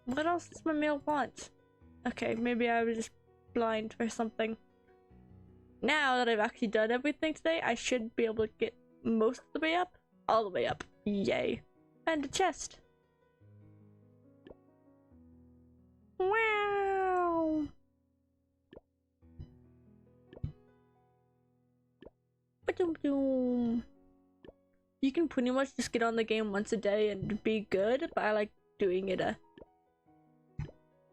What else does my mail want? Okay, maybe I was just blind or something. Now that I've actually done everything today, I should be able to get most of the way up. All the way up. Yay. And a chest. Wow. Ba-dum-dum. You can pretty much just get on the game once a day and be good, but I like doing it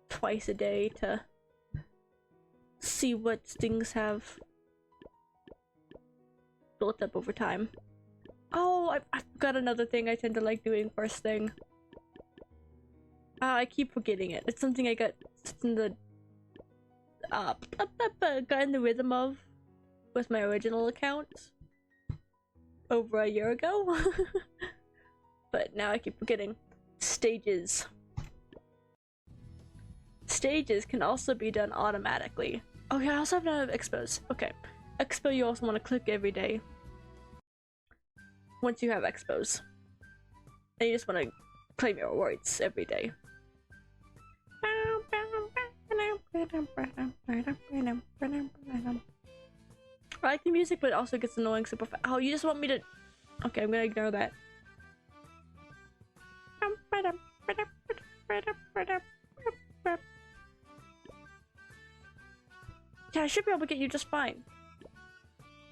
twice a day to see what things have built up over time. Oh, I've got another thing I tend to like doing first thing. I keep forgetting it. It's something I got in the got in the rhythm of with my original account over a year ago. But now I keep forgetting. Stages. Stages can also be done automatically. Oh yeah, I also have none of expos. Okay. Expo you also want to click every day. Once you have expos. And you just want to claim your rewards every day. I like the music, but it also gets annoying super fast. Oh, you just want me to... Okay, I'm gonna ignore that. Yeah, I should be able to get you just fine.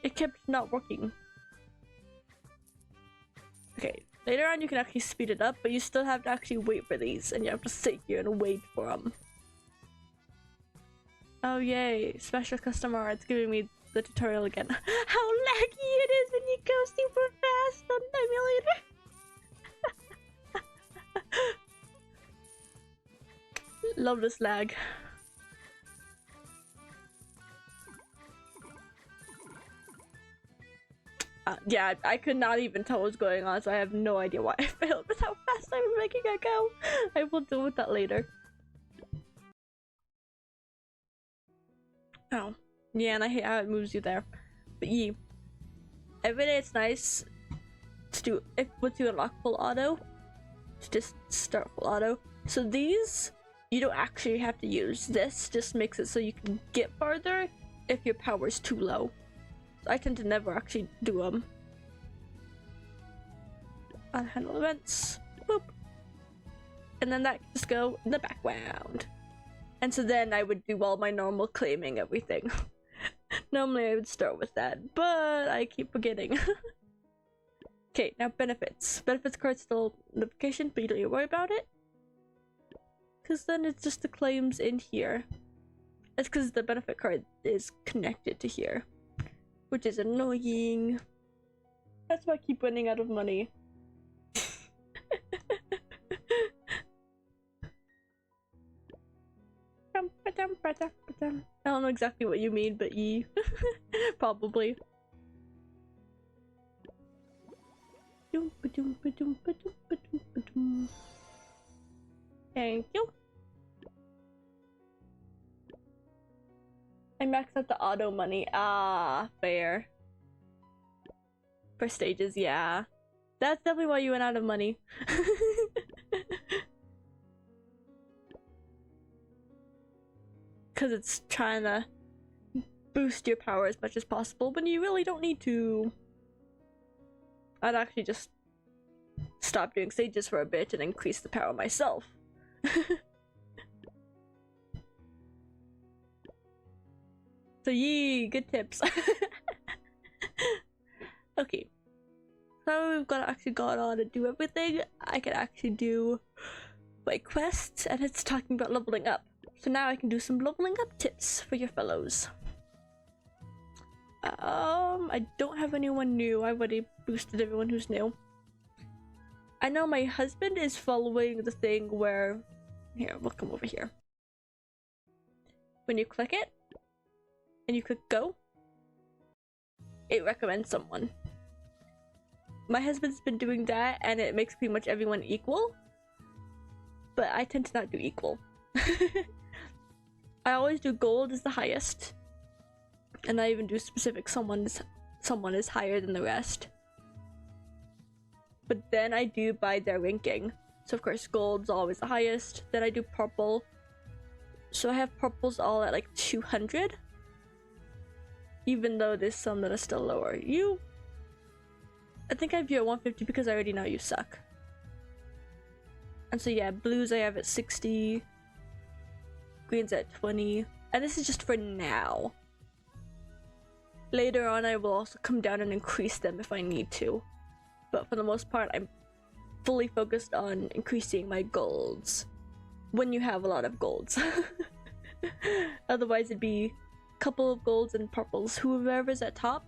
It kept not working. Okay, later on you can actually speed it up, but you still have to actually wait for these, and you have to sit here and wait for them. Oh yay, special customer, it's giving me the tutorial again. How laggy it is when you go super fast on the emulator. Love this lag. Yeah, I could not even tell what was going on, so I have no idea why I failed with how fast I was making it go. I will deal with that later. Oh. Yeah, and I hate how it moves you there. But yeah. Every day it's nice to do, once you unlock full auto, to just start full auto. So these, you don't actually have to use. This just makes it so you can get farther if your power is too low. I tend to never actually do them. Unhandle events. Boop. And then that can just go in the background. And so then I would do all my normal claiming everything. Normally I would start with that, but I keep forgetting. Okay, now benefits. Benefits card still notification, but you don't need to worry about it. Because then it's just the claims in here. It's because the benefit card is connected to here. Which is annoying. That's why I keep running out of money. I don't know exactly what you mean, but ye. Probably. Thank you. I maxed out the auto money. Ah, fair. For stages, yeah. That's definitely why you went out of money. Because it's trying to boost your power as much as possible, but you really don't need to. I'd actually just stop doing stages for a bit and increase the power myself. So yee, good tips. Okay. So we've got actually got on to do everything. I can actually do my quest, and it's talking about leveling up. So now I can do some leveling up tips for your fellows. I don't have anyone new. I've already boosted everyone who's new. I know my husband is following the thing where... Here, we'll come over here. When you click it, and you click go, it recommends someone. My husband's been doing that, and it makes pretty much everyone equal. But I tend to not do equal. I always do gold as the highest. And I even do specific someone is higher than the rest. But then I do by their ranking. So of course gold's always the highest. Then I do purple. So I have purples all at like 200. Even though there's some that are still lower. I think I have you at 150 because I already know you suck. And so yeah, blues I have at 60. Greens at 20. And this is just for now. Later on I will also come down and increase them if I need to. But for the most part I'm fully focused on increasing my golds. When you have a lot of golds. Otherwise it'd be a couple of golds and purples. Whoever's at top,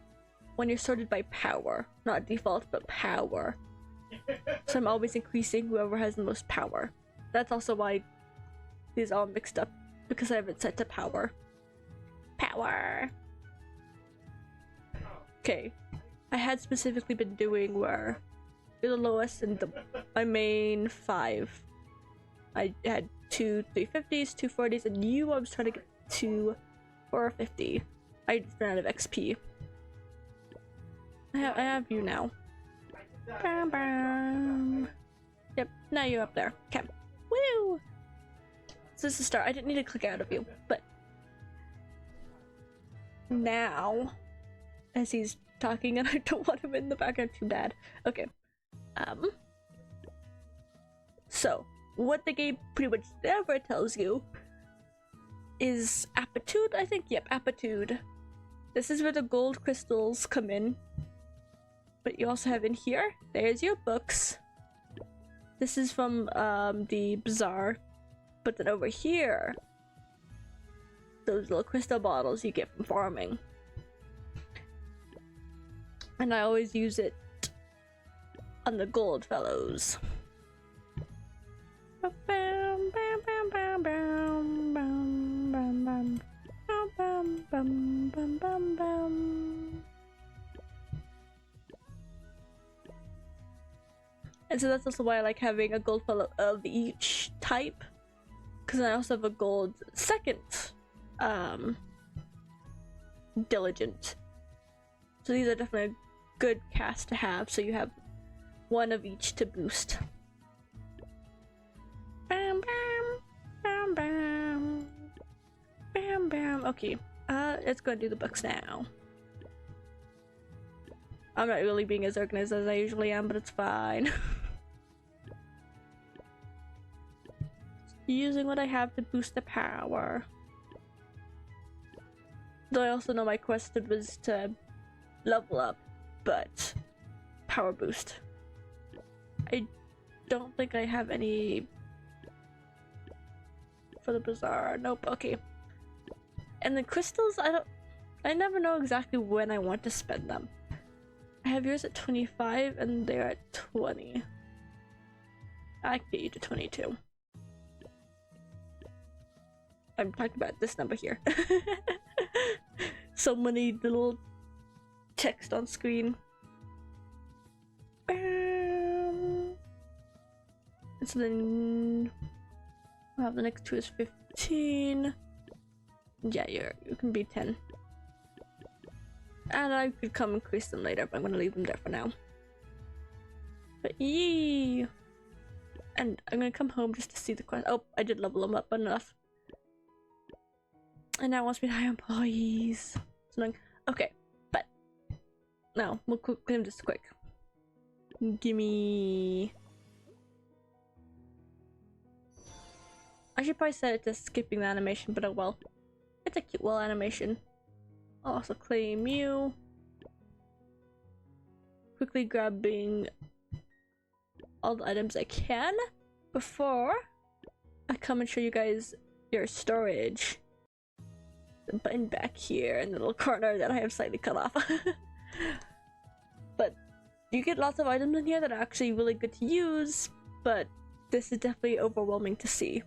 when you're sorted by power. Not default, but power. So I'm always increasing whoever has the most power. That's also why these are all mixed up. Because I have it set to power. Power! Okay. I had specifically been doing where you're the lowest in my main 5. I had 2 350s, 240s, and I was trying to get to 450. I just ran out of XP. I have you now. Bam, bam. Yep, now you're up there. Okay. Woo! So this is a start. I didn't need to click out of you, but now, as he's talking and I don't want him in the background too bad. Okay. So what the game pretty much never tells you is aptitude, I think. Yep, aptitude. This is where the gold crystals come in. But you also have in here, there's your books. This is from the bazaar. But then over here, those little crystal bottles you get from farming. And I always use it on the gold fellows. And so that's also why I like having a gold fellow of each type. Because I also have a gold second diligent. So these are definitely a good cast to have, so you have one of each to boost. Bam bam bam bam bam bam. Okay, let's go and do the books now. I'm not really being as organized as I usually am, but it's fine. Using what I have to boost the power. Though I also know my quest was to level up, but power boost. I don't think I have any for the bazaar. Nope. Okay. And the crystals, I never know exactly when I want to spend them. I have yours at 25 and they're at 20. I can get you to 22. I'm talking about this number here. So many little text on screen. Bam. And so then we'll have the next two is 15. Yeah, you can be 10. And I could come increase them later, but I'm gonna leave them there for now. But yee! And I'm gonna come home just to see the quest. Oh, I did level them up enough. And now it wants me to hire employees. So I'm, okay, but no, we'll claim this quick. Gimme. I should probably set it to skipping the animation, but oh well. It's a cute little animation. I'll also claim you. Quickly grabbing all the items I can before I come and show you guys your storage. The button back here in the little corner that I have slightly cut off. But you get lots of items in here that are actually really good to use, but this is definitely overwhelming to see.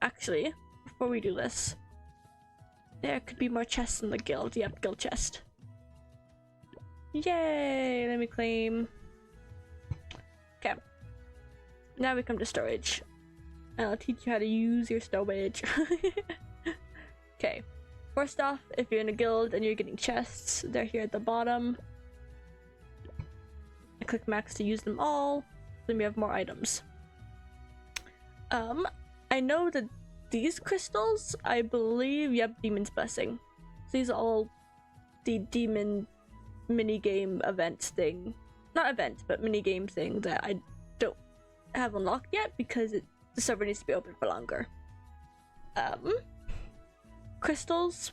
Actually, before we do this, there could be more chests in the guild. Yep, guild chest. Yay! Let me claim. Okay. Now we come to storage. And I'll teach you how to use your storage. Okay. First off, if you're in a guild and you're getting chests, they're here at the bottom. I click max to use them all. Then we have more items. I know that these crystals, I believe, yep, Demon's Blessing. So these are all the demon minigame event thing. Not event, but minigame thing that I don't have unlocked yet because the server needs to be open for longer. Crystals,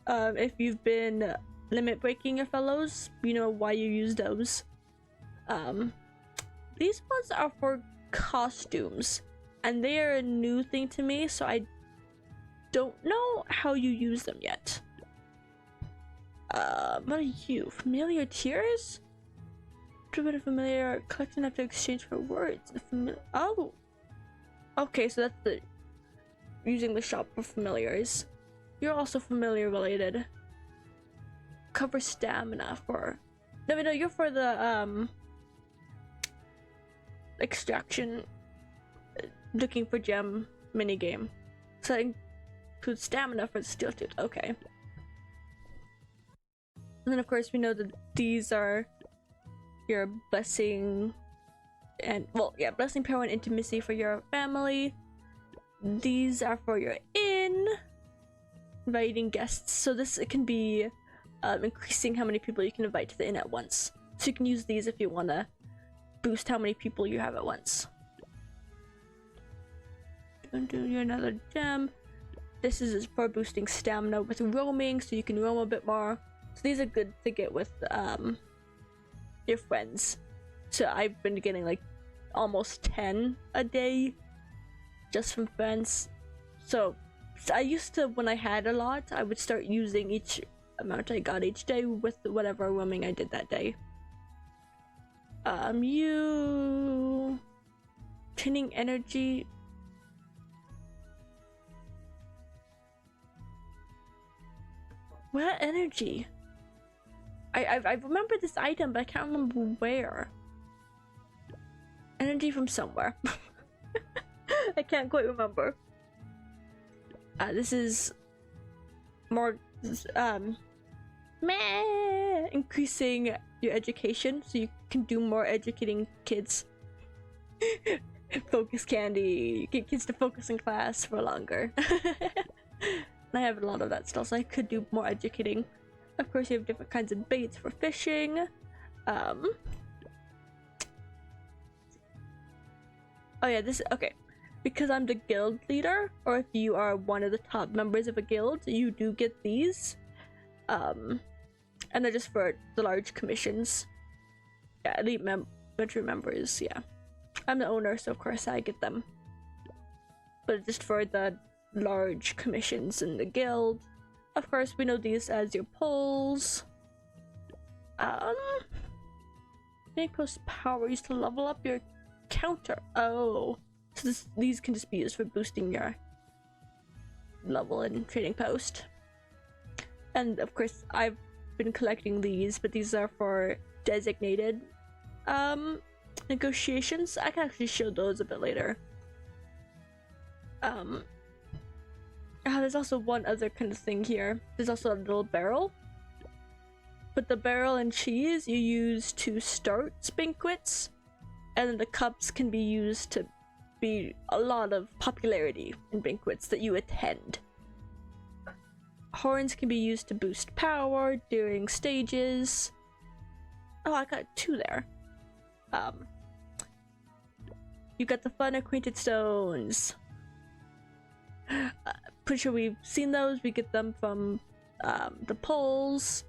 if you've been limit breaking your fellows, you know why you use those. These ones are for costumes, and they are a new thing to me, so I don't know how you use them yet. What are you? Familiar tears? A bit of familiar collection have to exchange for words. Oh! Okay, so that's the using the shop for familiars. You're also familiar related. Cover stamina for... No, you're for the, extraction, looking for gem minigame. So that includes stamina for the steel tooth. Okay. And then of course we know that these are your blessing and, well, yeah, blessing, power, and intimacy for your family. These are for your inn, inviting guests. So this, it can be increasing how many people you can invite to the inn at once. So you can use these if you want to boost how many people you have at once. And do you another gem. This is for boosting stamina with roaming, so you can roam a bit more. So these are good to get with your friends. So I've been getting like almost 10 a day just from friends. So I used to, when I had a lot, I would start using each amount I got each day with whatever roaming I did that day. You training energy. What energy? I remember this item, but I can't remember where. Energy from somewhere. I can't quite remember. This is more increasing your education, so you can do more educating kids. Focus candy, get kids to focus in class for longer. I have a lot of that still, so I could do more educating. Of course, you have different kinds of baits for fishing. Oh yeah, this is okay. Because I'm the guild leader, or if you are one of the top members of a guild, you do get these. And they're just for the large commissions. Yeah, elite member members, yeah. I'm the owner, so of course I get them. But just for the large commissions in the guild. Of course, we know these as your pulls. Make post power used to level up your counter. Oh, so these can just be used for boosting your level in trading post. And of course, I've been collecting these, but these are for designated negotiations. I can actually show those a bit later. There's also one other kind of thing here. There's also a little barrel. But the barrel and cheese you use to start banquets, and then the cups can be used to be a lot of popularity in banquets that you attend. Horns can be used to boost power during stages. Oh, I got 2 there. You got the fun acquainted stones. Pretty sure we've seen those. We get them from the polls.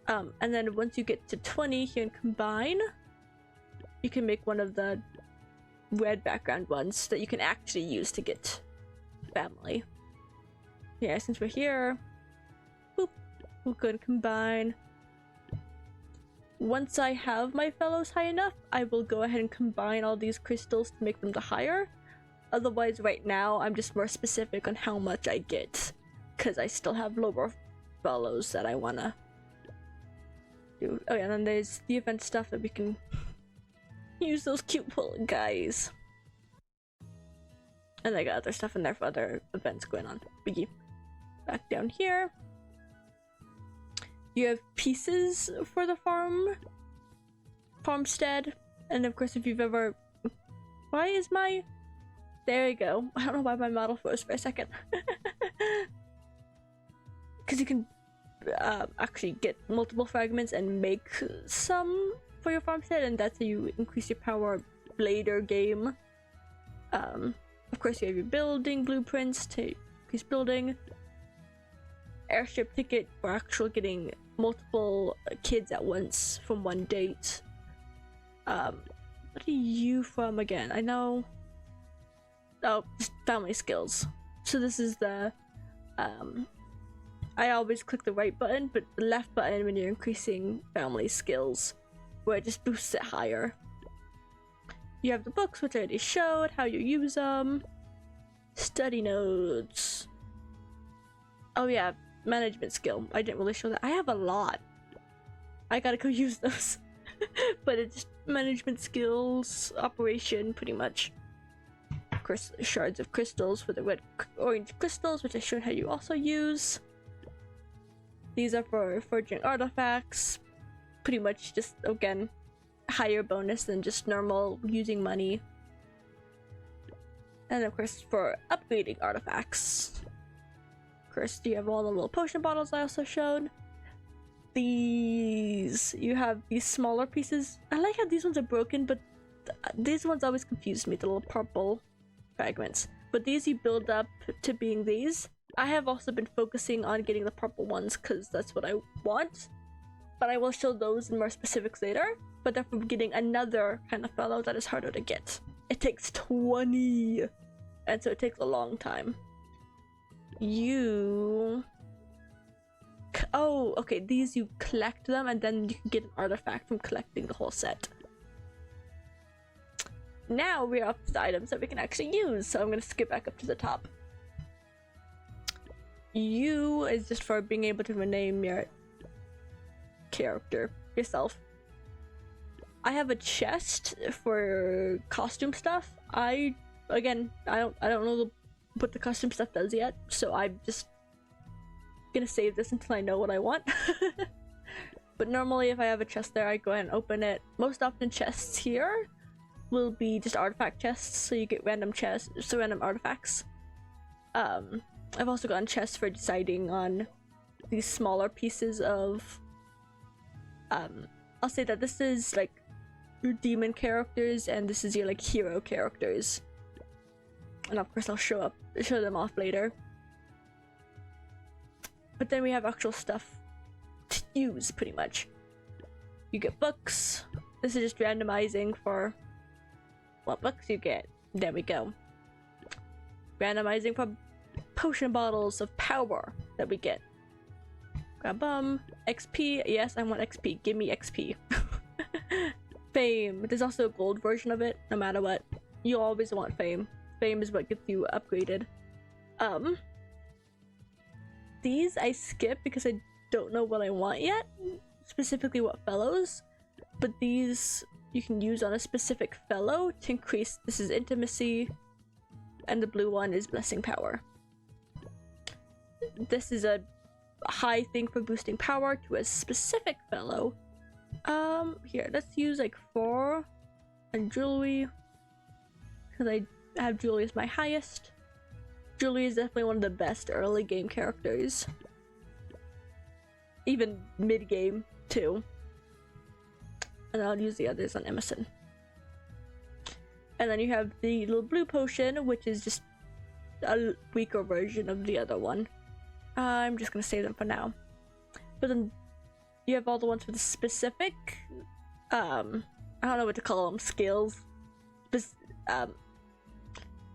And then once you get to 20 here in combine, you can make one of the red background ones that you can actually use to get family. Yeah, since we're here, boop, we'll go and combine. Once I have my fellows high enough, I will go ahead and combine all these crystals to make them to higher. Otherwise, right now, I'm just more specific on how much I get, because I still have lower fellows that I wanna do. Oh yeah, and then there's the event stuff that we can use those cute little guys. And I got other stuff in there for other events going on. Biggie. Back down here. You have pieces for the farmstead. And of course, if you've ever... Why is my... There you go. I don't know why my model froze for a second. Because you can actually get multiple fragments and make some for your farmstead, and that's how you increase your power later game. Of course, you have your building blueprints to increase building. Airship ticket for actual getting multiple kids at once from one date. What are you from again? I know. Oh, just family skills. So this is the I always click the right button, but the left button when you're increasing family skills, where it just boosts it higher. You have the books, which I already showed, how you use them. Study notes. Oh yeah, management skill. I didn't really show that. I have a lot. I gotta go use those. But it's management skills, operation, pretty much. Of course, shards of crystals for the red orange crystals, which I showed how you also use. These are for forging artifacts. Pretty much just, again, higher bonus than just normal using money. And of course, for upgrading artifacts. Of course, you have all the little potion bottles I also showed. These, you have these smaller pieces. I like how these ones are broken, but these ones always confuse me, the little purple fragments. But these you build up to being these. I have also been focusing on getting the purple ones because that's what I want. But I will show those in more specifics later. But they're from getting another kind of fellow that is harder to get. It takes 20, and so it takes a long time. Oh, okay, these you collect them and then you can get an artifact from collecting the whole set. Now we're up to the items that we can actually use, so I'm gonna skip back up to the top. U is just for being able to rename your character, yourself. I have a chest for costume stuff. I don't know what the costume stuff does yet, so I'm just gonna save this until I know what I want. But normally if I have a chest there, I go ahead and open it. Most often chests here will be just artifact chests, so you get random chests, so random artifacts. I've also gotten chests for deciding on these smaller pieces of I'll say that this is like your demon characters and this is your like hero characters. And of course I'll show them off later. But then we have actual stuff to use, pretty much. You get books. This is just randomizing for what books you get. There we go. Randomizing for potion bottles of power that we get. Grab XP. Yes, I want XP. Give me XP. Fame. There's also a gold version of it, no matter what. You always want fame. Fame is what gets you upgraded. These I skip because I don't know what I want yet. Specifically what fellows. But these you can use on a specific fellow to increase. This is intimacy. And the blue one is blessing power. This is a high thing for boosting power to a specific fellow. Here, let's use like 4 and jewelry. Because I have jewelry as my highest. Jewelry is definitely one of the best early game characters. Even mid game too. And I'll use the others on Emerson. And then you have the little blue potion, which is just a weaker version of the other one. I'm just gonna save them for now. But then you have all the ones with the specific, I don't know what to call them, skills.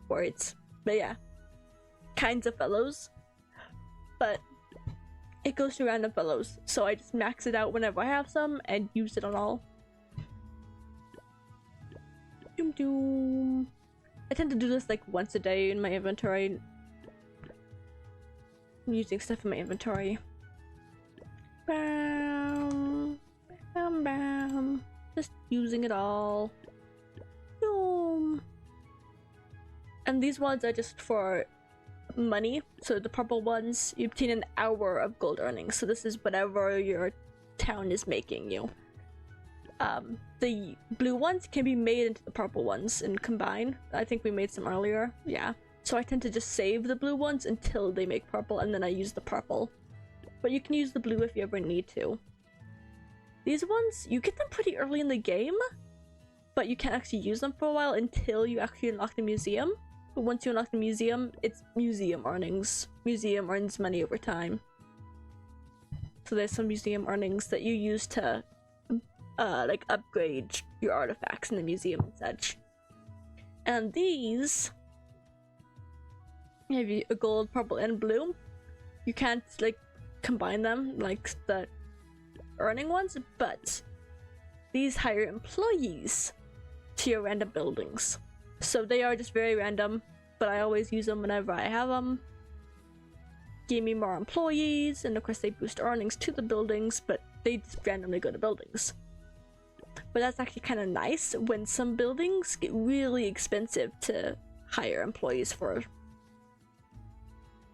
words. But yeah, kinds of fellows. But it goes to random fellows, so I just max it out whenever I have some and use it on all. Doom doom. I tend to do this like once a day in my inventory. I'm using stuff in my inventory. Bam, bam, bam. Just using it all. Boom. And these ones are just for money. So the purple ones, you obtain an hour of gold earnings. So this is whatever your town is making you. The blue ones can be made into the purple ones and combine. I think we made some earlier. Yeah. So I tend to just save the blue ones until they make purple, and then I use the purple. But you can use the blue if you ever need to. These ones, you get them pretty early in the game, but you can't actually use them for a while until you actually unlock the museum. But once you unlock the museum, it's museum earnings. Museum earns money over time. So there's some museum earnings that you use to like upgrade your artifacts in the museum and such. And these, you have a gold, purple, and blue. You can't like combine them like the earning ones, but these hire employees to your random buildings. So they are just very random, but I always use them whenever I have them. Give me more employees, and of course they boost earnings to the buildings, but they just randomly go to buildings. But that's actually kind of nice when some buildings get really expensive to hire employees for.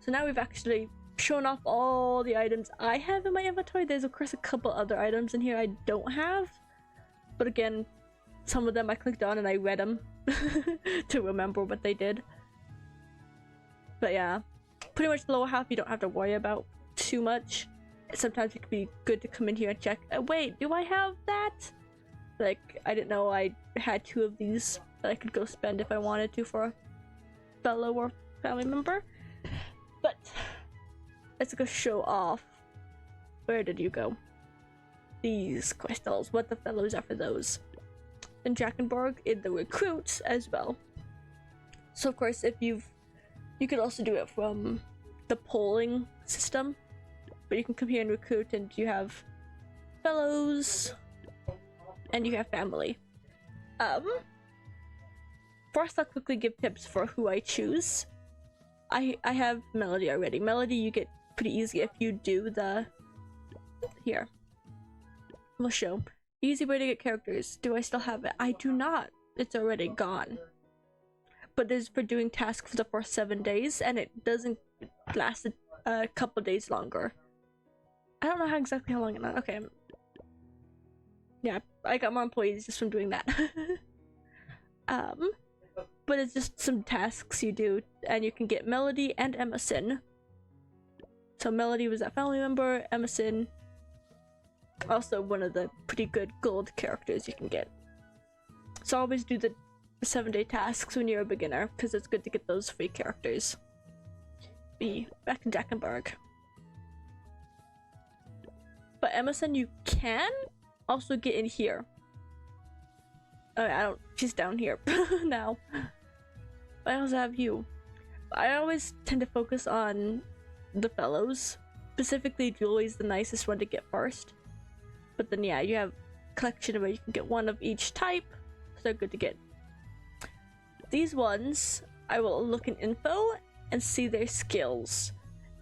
So now we've actually shown off all the items I have in my inventory. There's of course a couple other items in here I don't have, but again, some of them I clicked on and I read them to remember what they did. But yeah, pretty much the lower half you don't have to worry about too much. Sometimes it could be good to come in here and check, wait, do I have that? Like, I didn't know I had 2 of these that I could go spend if I wanted to for a fellow or family member. But let's go show off. Where did you go? These crystals, what the fellows are for those. And Drakenborg in the recruits as well. So of course, if you could also do it from the polling system, but you can come here and recruit, and you have fellows and you have family. First I'll quickly give tips for who I choose. I have Melody already. Melody you get pretty easy if you do the here. We'll show. Easy way to get characters. Do I still have it? I do not. It's already gone. But this is for doing tasks for the first 7 days, and it doesn't last a couple days longer. I don't know exactly how long it lasts. Okay. Yeah, I got more employees just from doing that. But it's just some tasks you do, and you can get Melody and Emerson. So Melody was that family member, Emerson, also one of the pretty good gold characters you can get. So always do the 7-day tasks when you're a beginner, because it's good to get those free characters. Back in Drakenborg. But Emerson you can also get in here. I don't, she's down here now. I also have you. I always tend to focus on the fellows. Specifically, Julie's the nicest one to get first. But then yeah, you have a collection where you can get one of each type, so they're good to get. These ones, I will look in info and see their skills.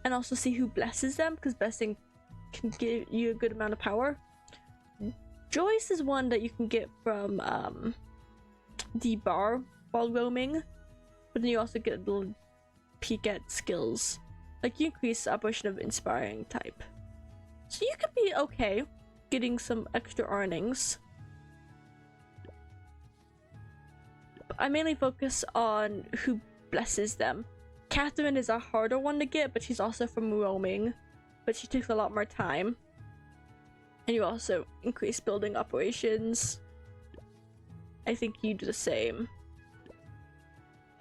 And also see who blesses them, because blessing can give you a good amount of power. Joyce is one that you can get from the bar while roaming, but then you also get a little peek at skills. Like you increase operation of inspiring type. So you could be okay getting some extra earnings. But I mainly focus on who blesses them. Catherine is a harder one to get, but she's also from roaming, but she takes a lot more time. And you also increase building operations. I think you do the same.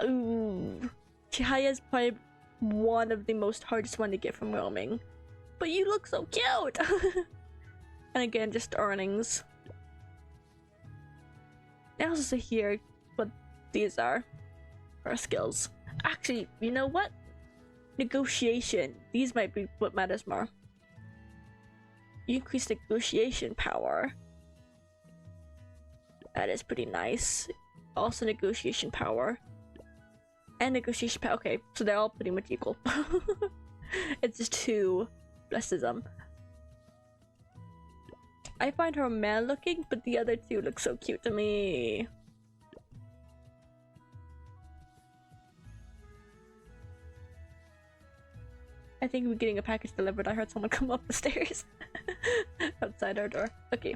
Ooh. Chihaya is probably one of the most hardest one to get from roaming. But you look so cute! And again, just earnings. I also say here, but these are our skills. Actually, you know what? Negotiation. These might be what matters more. You increase negotiation power. That is pretty nice. Also negotiation power. And negotiation power. Okay, so they're all pretty much equal. It's just 2 blessism. I find her man looking, but the other 2 look so cute to me. I think we're getting a package delivered. I heard someone come up the stairs outside our door. Okay.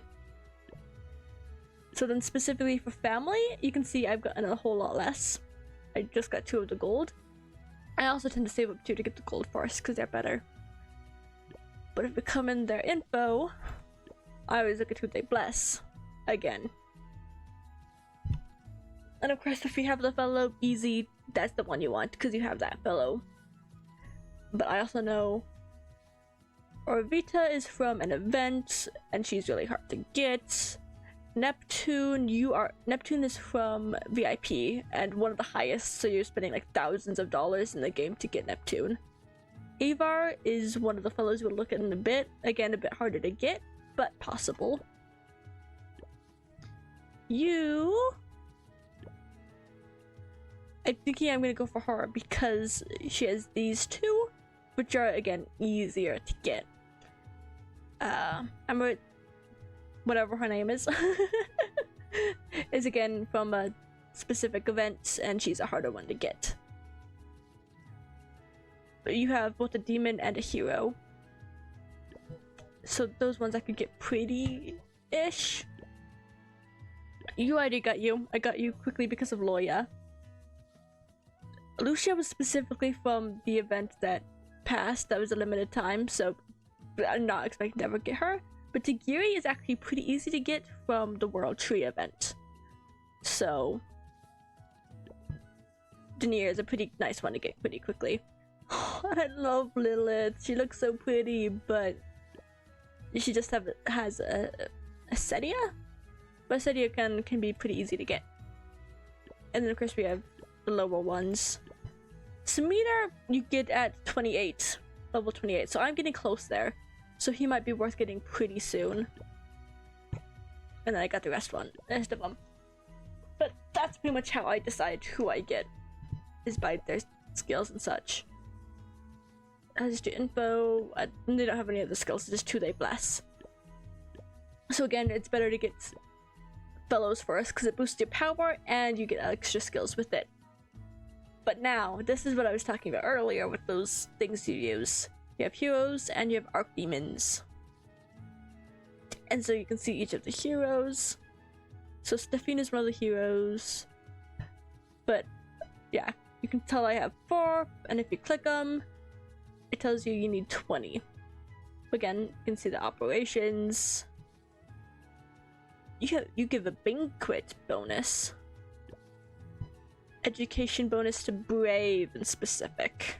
So then specifically for family, you can see I've gotten a whole lot less. I just got 2 of the gold. I also tend to save up 2 to get the gold first because they're better. But if we come in their info, I always look at who they bless again. And of course, if you have the fellow easy, that's the one you want because you have that fellow. But I also know Orvita is from an event and she's really hard to get. Neptune is from VIP and one of the highest, so you're spending like thousands of dollars in the game to get Neptune. Avar is one of the fellows we'll look at in a bit. Again, a bit harder to get, but possible. You... I'm thinking I'm gonna go for her because she has these 2, which are again easier to get. Whatever her name is, is again from a specific event, and she's a harder one to get. But you have both a demon and a hero, so those ones I could get pretty-ish. I already got you. I got you quickly because of Loya. Lucia was specifically from the event that passed, that was a limited time, so I'm not expecting to ever get her. But Tagiri is actually pretty easy to get from the World Tree event. So Denier is a pretty nice one to get pretty quickly. I love Lilith. She looks so pretty, but she just has a Sedia? But Sedia can be pretty easy to get. And then of course we have the lower ones. Samita you get at 28, level 28, so I'm getting close there. So he might be worth getting pretty soon. And then I got the rest of them. But that's pretty much how I decide who I get, is by their skills and such. I just do info. They don't have any other skills, it's just 2 they bless. So again, it's better to get fellows first because it boosts your power and you get extra skills with it. But now, this is what I was talking about earlier with those things you use. You have heroes and you have archdemons. And so you can see each of the heroes. So Stephine is one of the heroes. But yeah, you can tell I have 4, and if you click them, it tells you need 20. Again, you can see the operations. You give a banquet bonus. Education bonus to brave and specific.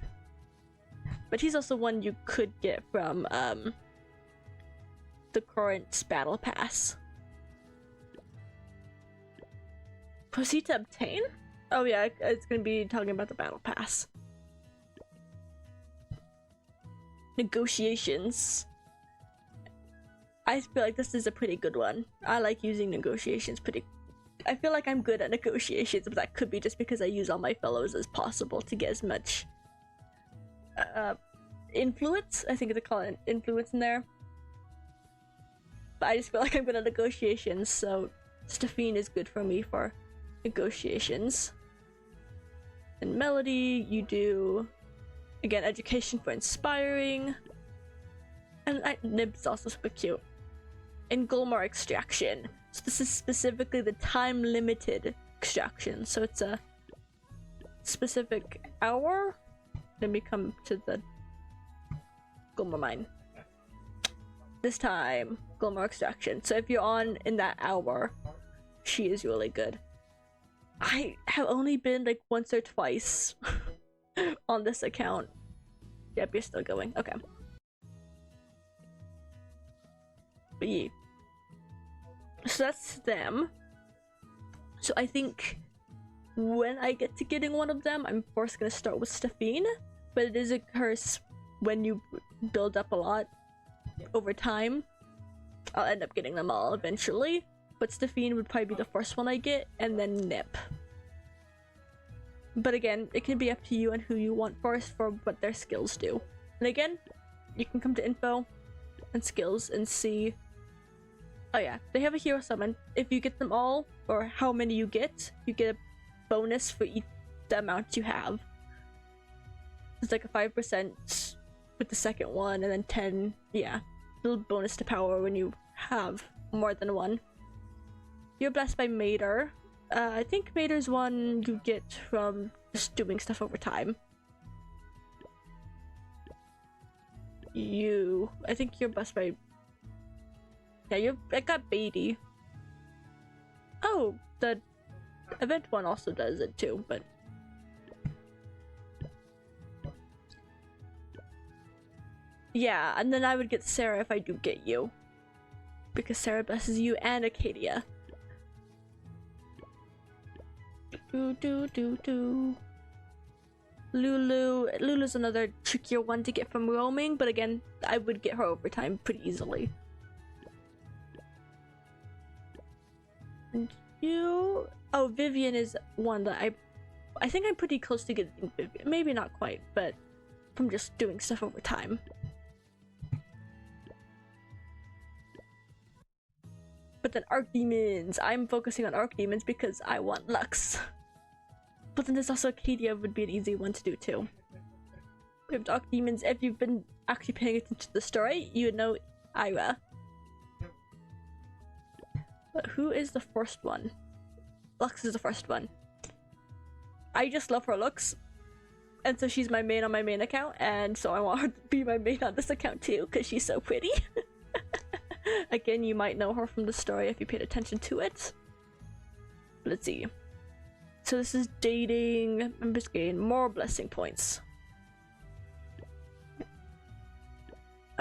But he's also one you could get from the current battle pass. Proceed to obtain? Oh yeah, it's gonna be talking about the battle pass. Negotiations. I feel like this is a pretty good one. I like using negotiations I feel like I'm good at negotiations, but that could be just because I use all my fellows as possible to get as much influence. I think they call it influence in there. But I just feel like I'm good at negotiations, so Stephine is good for me for negotiations. And Melody, you do again education for inspiring. And Nib's also super cute. And Gulmar extraction. So this is specifically the time limited extraction. So it's a specific hour. Then we come to the Gulmar mine. This time, Gulmar extraction. So if you're on in that hour, she is really good. I have only been like once or twice on this account. Yep, you're still going. Okay. But yeah. So that's them. So I think when I get to getting one of them, I'm first gonna start with Stephine, but it is a curse when you build up a lot over time. I'll end up getting them all eventually, but Stephine would probably be the first one I get, and then Nip. But again, it can be up to you and who you want first for what their skills do. And again, you can come to info and skills and see. Oh yeah, they have a hero summon. If you get them all, or how many you get a bonus for each the amount you have. It's like a 5% with the second one, and then 10, yeah. Little bonus to power when you have more than one. You're blessed by Mater. I think Mater's one you get from just doing stuff over time. I think you're blessed by... Yeah, I got Beatty. Oh, the event one also does it too, but... Yeah, and then I would get Sarah if I do get you. Because Sarah blesses you and Acadia. Lulu's another trickier one to get from roaming, but again, I would get her over time pretty easily. And you... Oh, Vivian is one that I think I'm pretty close to getting Vivian. Maybe not quite, but from just doing stuff over time. But then Archdemons. I'm focusing on Archdemons because I want Lux. But then there's also Acadia would be an easy one to do too. We have Archdemons. If you've been actually paying attention to the story, you would know Ira. But who is the first one? Lux is the first one. I just love her looks. And so she's my main on my main account, and so I want her to be my main on this account too, because she's so pretty. Again, you might know her from the story if you paid attention to it. Let's see. So this is dating. Members gain more blessing points.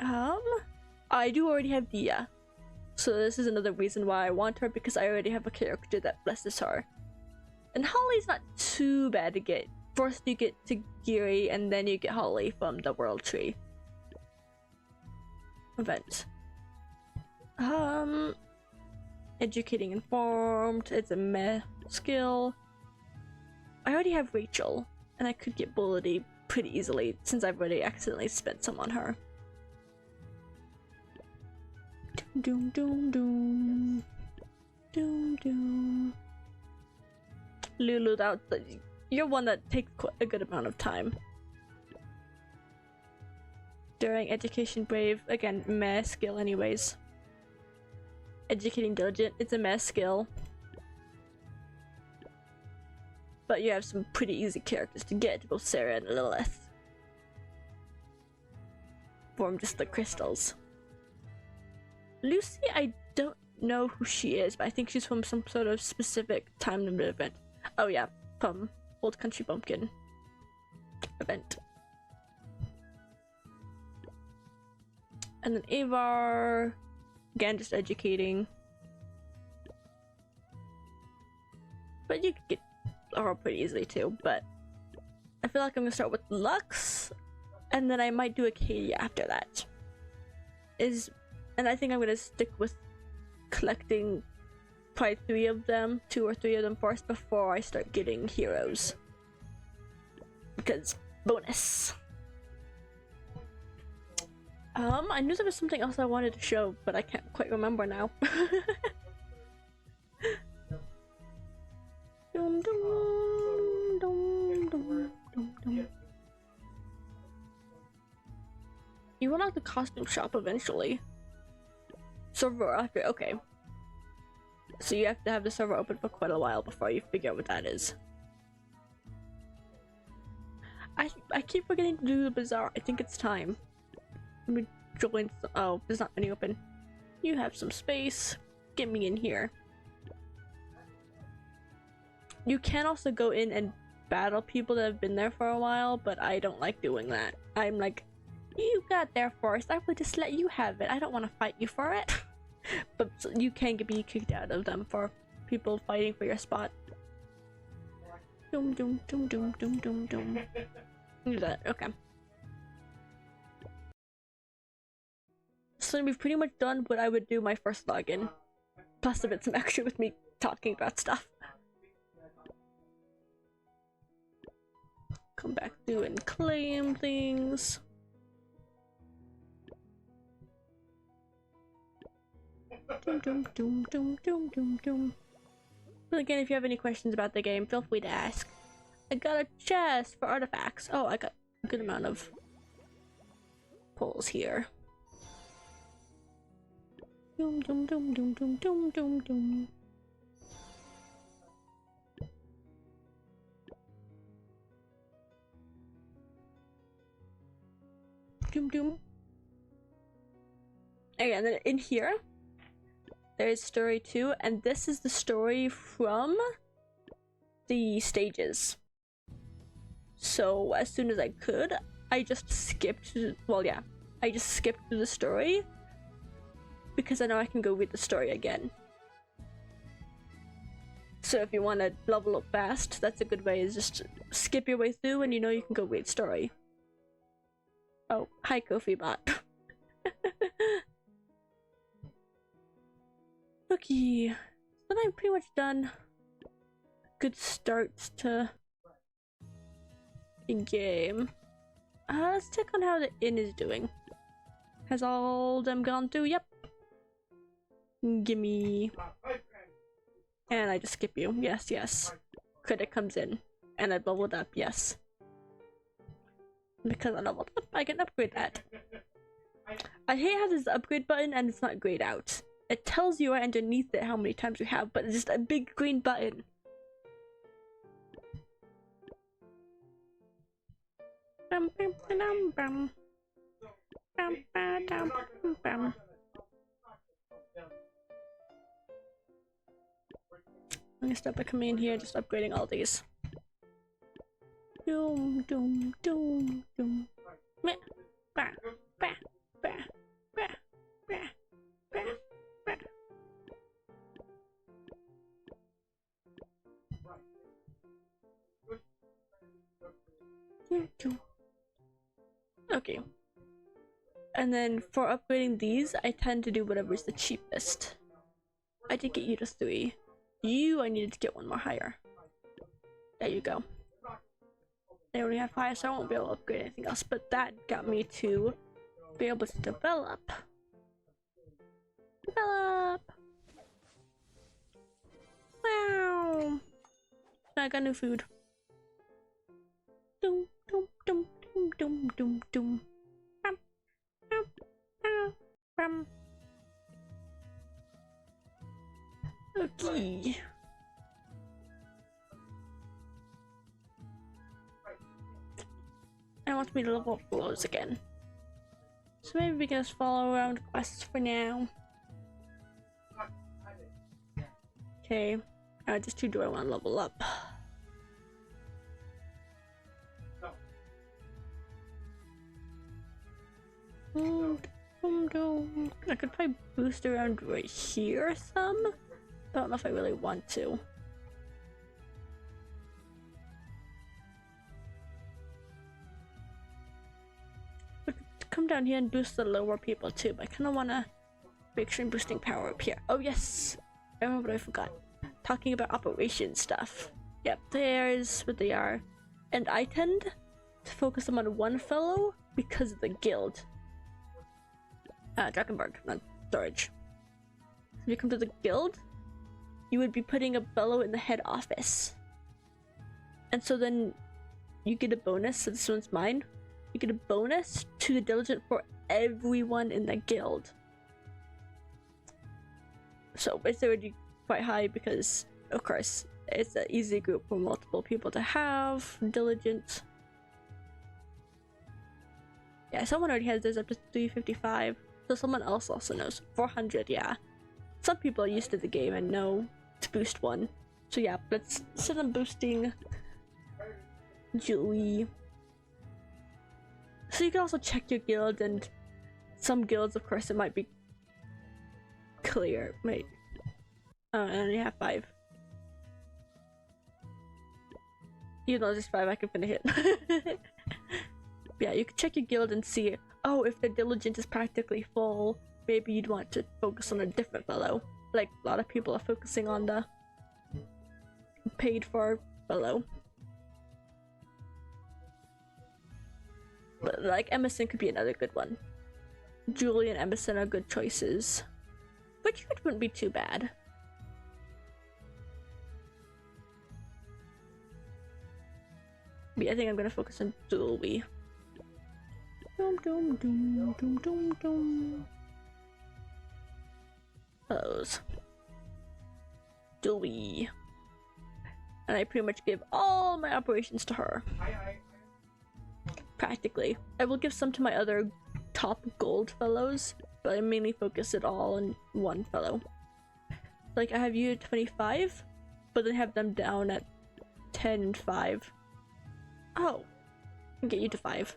I do already have Dia. So this is another reason why I want her, because I already have a character that blesses her. And Holly's not too bad to get. First you get Tagiri, and then you get Holly from the World Tree event. Educating informed, it's a meh skill. I already have Rachel, and I could get Bullety pretty easily since I've already accidentally spent some on her. Doom doom doom doom doom. Lulu, you're one that takes quite a good amount of time. During education brave, again, meh skill anyways. Educating diligent, it's a meh skill. But you have some pretty easy characters to get, both Sarah and Lilith. From just the crystals. Lucy, I don't know who she is, but I think she's from some sort of specific time limit event. Oh yeah, from Old Country Bumpkin event. And then Avar, again, just educating. But you could get her pretty easily too, but I feel like I'm gonna start with Lux, and then I might do Acadia after that. And I think I'm gonna stick with collecting probably 3 of them, 2 or 3 of them first before I start getting heroes. Because bonus. I knew there was something else I wanted to show, but I can't quite remember now. Dum, dum, dum, dum, dum, dum. You went out the costume shop eventually. Server after, okay. So you have to have the server open for quite a while before you figure out what that is. I keep forgetting to do the bazaar. I think it's time. Let me join. Oh, there's not any open. You have some space. Get me in here. You can also go in and battle people that have been there for a while, but I don't like doing that. I'm like, you got there first. I would just let you have it. I don't want to fight you for it. But you can be kicked out of them for people fighting for your spot. Doom, doom, doom, doom, doom, doom, doom. Do that, okay. So we've pretty much done what I would do my first login. Plus a bit some extra with me talking about stuff. Come back through and claim things. Doom, doom, doom, doom, doom, doom, doom. But again, if you have any questions about the game, feel free to ask. I got a chest for artifacts. Oh, I got a good amount of pulls here. Doom, doom, doom, doom, doom, doom, doom, doom. Doom, doom. Okay, and then in here, there's story 2, and this is the story from the stages. So as soon as I could, I just skipped, well yeah, I just skipped through the story because I know I can go read the story again. So if you want to level up fast, that's a good way, is just skip your way through and you know you can go read story. Oh, hi Kofi bot. Okay, so I'm pretty much done. Good starts to the game. Let's check on how the inn is doing. Has all them gone through? Yep. Gimme. And I just skip you. Yes, yes. Critic comes in. And I leveled up, yes. Because I leveled up, I can upgrade that. I hate how there's the upgrade button and it's not grayed out. It tells you right underneath it how many times you have, but it's just a big green button. Bum, bum, bum, bum. Bum, ba, dum, bum, bum. I'm gonna start by coming in here, just upgrading all these. Doom, doom, doom, doom. Meh. Bah, bah, bah, bah, bah, bah, bah. Okay. And then for upgrading these, I tend to do whatever's the cheapest. I did get you to 3. You, I needed to get 1 more higher. There you go. They already have 5, so I won't be able to upgrade anything else. But that got me to be able to develop. Develop! Wow! I got new food. Doom, doom, doom, doom, doom, doom, doom. Bum, bum, bum, bum. Okay. I want me to level up blows again. So maybe we can just follow around quests for now. Okay. Just who do I want to level up? I could probably boost around right here some. I don't know if I really want to. I could come down here and boost the lower people too, but I kind of want to make sure I'm boosting power up here. Oh yes! I remember what I forgot. Talking about operation stuff. Yep, there's what they are. And I tend to focus them on one fellow because of the guild. Drakenberg, not storage. If you come to the guild, you would be putting a fellow in the head office. And so then you get a bonus, so this one's mine. You get a bonus to the diligent for everyone in the guild. So it's already quite high because, of course, it's an easy group for multiple people to have. Diligent. Yeah, someone already has this up to 355. So someone else also knows. 400, yeah. Some people are used to the game and know to boost 1. So yeah, let's set on boosting Julie. So you can also check your guild, and some guilds, of course, it might be clear. Wait. Oh, I only have 5. Even though there's 5, I can finish it. Yeah, you can check your guild and see, oh, if the diligent is practically full, maybe you'd want to focus on a different fellow. Like, a lot of people are focusing on the paid for fellow. But, like, Emerson could be another good one. Julie and Emerson are good choices. Which wouldn't be too bad. I think I'm gonna focus on Julie. Dum dum dum dum dum dum. Those. Julie. And I pretty much give all my operations to her. Practically. I will give some to my other top gold fellows, but I mainly focus it all on one fellow. Like, I have you at 25, but then have them down at 10 and 5. Oh, I can get you to 5.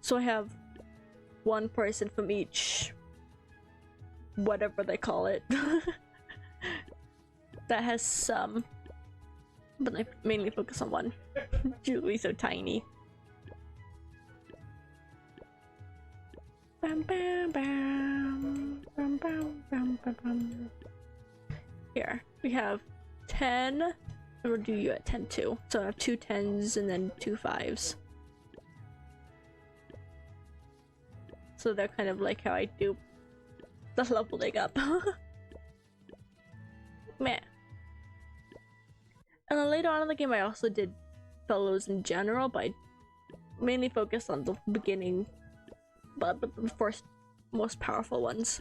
So I have one person from each, whatever they call it, that has some, but I mainly focus on one. Julie's so tiny. Bam, bam, bam. Bam, bam, bam, bam, bam. Here, we have 10, and we'll do you at 10 too. So I have 2 10s and then 2 5s. So they're kind of like how I do the leveling up. Meh. And then later on in the game I also did fellows in general, but I mainly focused on the beginning, but the first most powerful ones.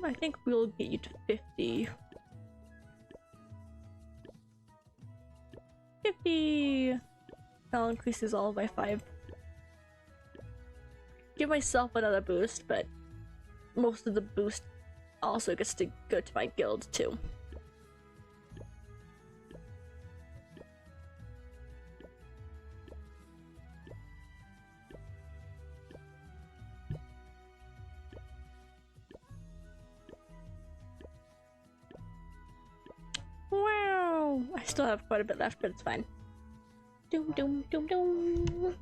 I think we'll get you to 50. 50! That'll increase these all by 5. Give myself another boost, but most of the boost also gets to go to my guild too. Wow! I still have quite a bit left, but it's fine. Doom doom doom doom.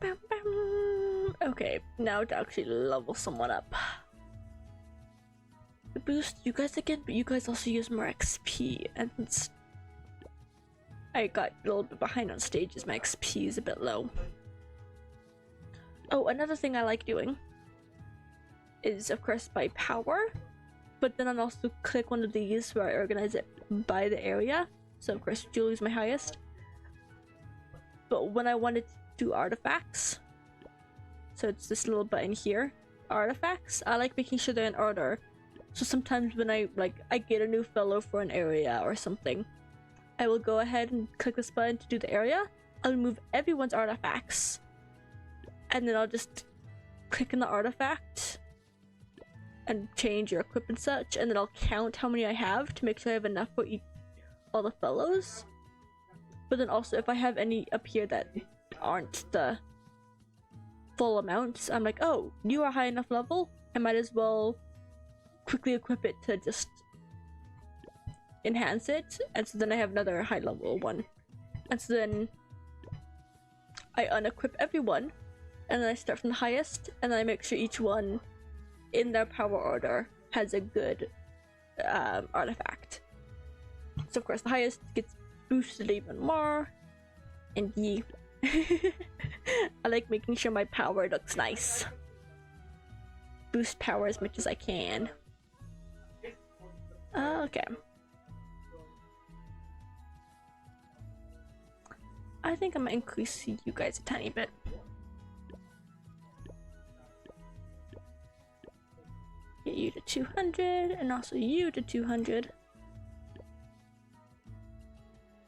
Bam bam. Okay, now to actually level someone up. The boost you guys again, but you guys also use more XP, and I got a little bit behind on stages. My XP is a bit low. Oh, another thing I like doing is, of course, by power, but then I'll also click one of these where I organize it by the area. So of course Julie's my highest, but when I wanted to do artifacts, so it's this little button here, artifacts, I like making sure they're in order. So sometimes when I get a new fellow for an area or something, I will go ahead and click this button to do the area. I'll remove everyone's artifacts, and then I'll just click on the artifact and change your equip and such, and then I'll count how many I have to make sure I have enough for all the fellows. But then also if I have any up here that aren't the full amounts, I'm like, oh, you are high enough level, I might as well quickly equip it to just enhance it, and so then I have another high level one. And so then I unequip everyone, and then I start from the highest, and then I make sure each one in their power order has a good artifact. So of course the highest gets boosted even more, and I like making sure my power looks nice. Boost power as much as I can. Okay. I think I'm gonna increase you guys a tiny bit. Get you to 200, and also you to 200.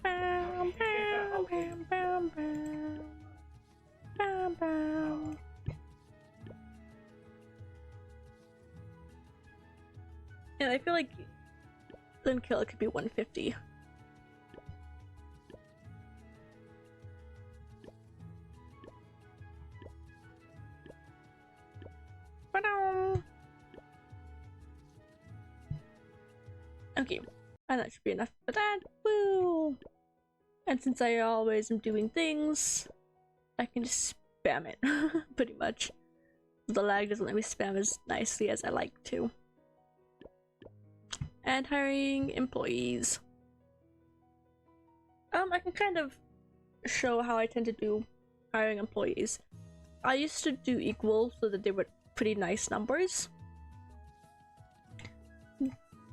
Bam, bam, bam, bam, bam. Bam, bam. And I feel like Limb Kill could be 150. Ba-dum. Okay, and that should be enough for that. Woo! And since I always am doing things, I can just spam it, pretty much. The lag doesn't let me spam as nicely as I like to. And hiring employees. I can kind of show how I tend to do hiring employees. I used to do equal so that they were pretty nice numbers.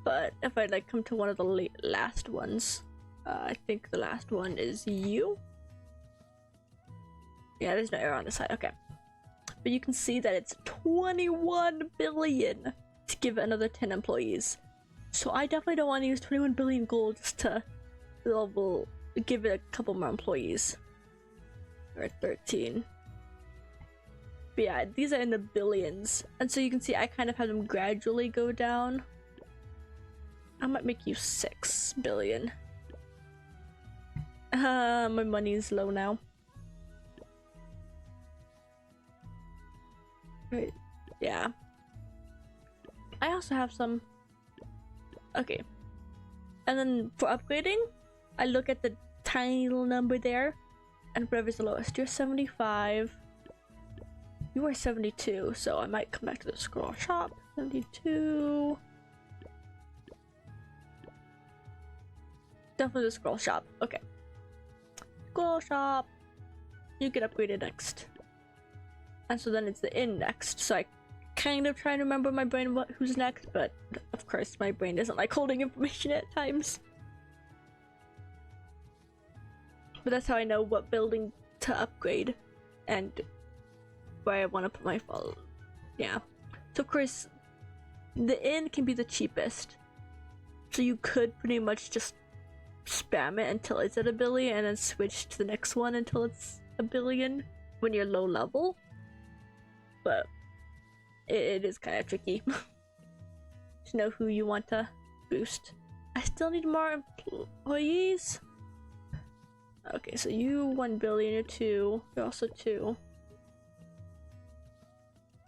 But if I like come to one of the last ones, I think the last one is you. Yeah, there's no error on this side. Okay. But you can see that it's 21 billion to give it another 10 employees. So I definitely don't want to use 21 billion gold just to give it a couple more employees. Or 13. But yeah, these are in the billions. And so you can see I kind of have them gradually go down. I might make you 6 billion. My money's low now. Right, yeah. I also have some. Okay. And then for upgrading, I look at the tiny little number there, and whatever's the lowest. You're 75. You are 72, so I might come back to the scroll shop. 72. Definitely the scroll shop. Okay. Scroll shop. You get upgraded next. And so then it's the inn next. So I kind of try to remember my brain who's next, but of course my brain doesn't like holding information at times. But that's how I know what building to upgrade and where I want to put my follow. Yeah. So of course, the inn can be the cheapest. So you could pretty much just spam it until it's at 1 billion and then switch to the next one until it's 1 billion when you're low level. But it is kind of tricky to know who you want to boost. I still need more employees. Okay, so you 1 billion, you're 2. You're also 2.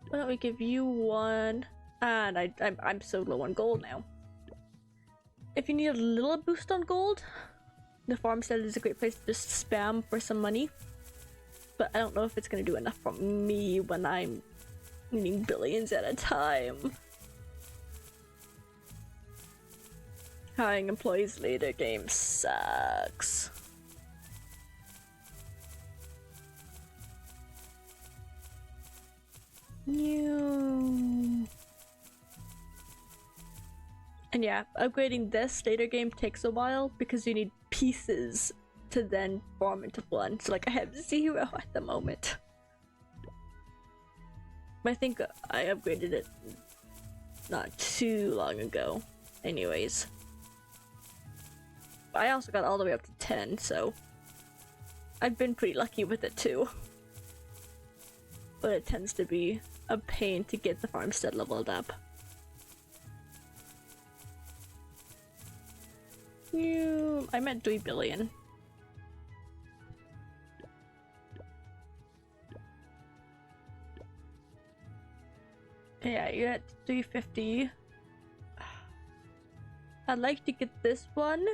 Why don't we give you 1? And I'm so low on gold now. If you need a little boost on gold, the farmstead is a great place to just spam for some money. But I don't know if it's gonna do enough for me when I'm needing billions at a time. Hiring employees later game sucks. New. And yeah, upgrading this later game takes a while because you need pieces to then form into one. So like I have 0 at the moment. I think I upgraded it not too long ago. Anyways. I also got all the way up to 10, so I've been pretty lucky with it too. But it tends to be a pain to get the farmstead leveled up. I'm at 3 billion. Yeah, you're at 350. I'd like to get this one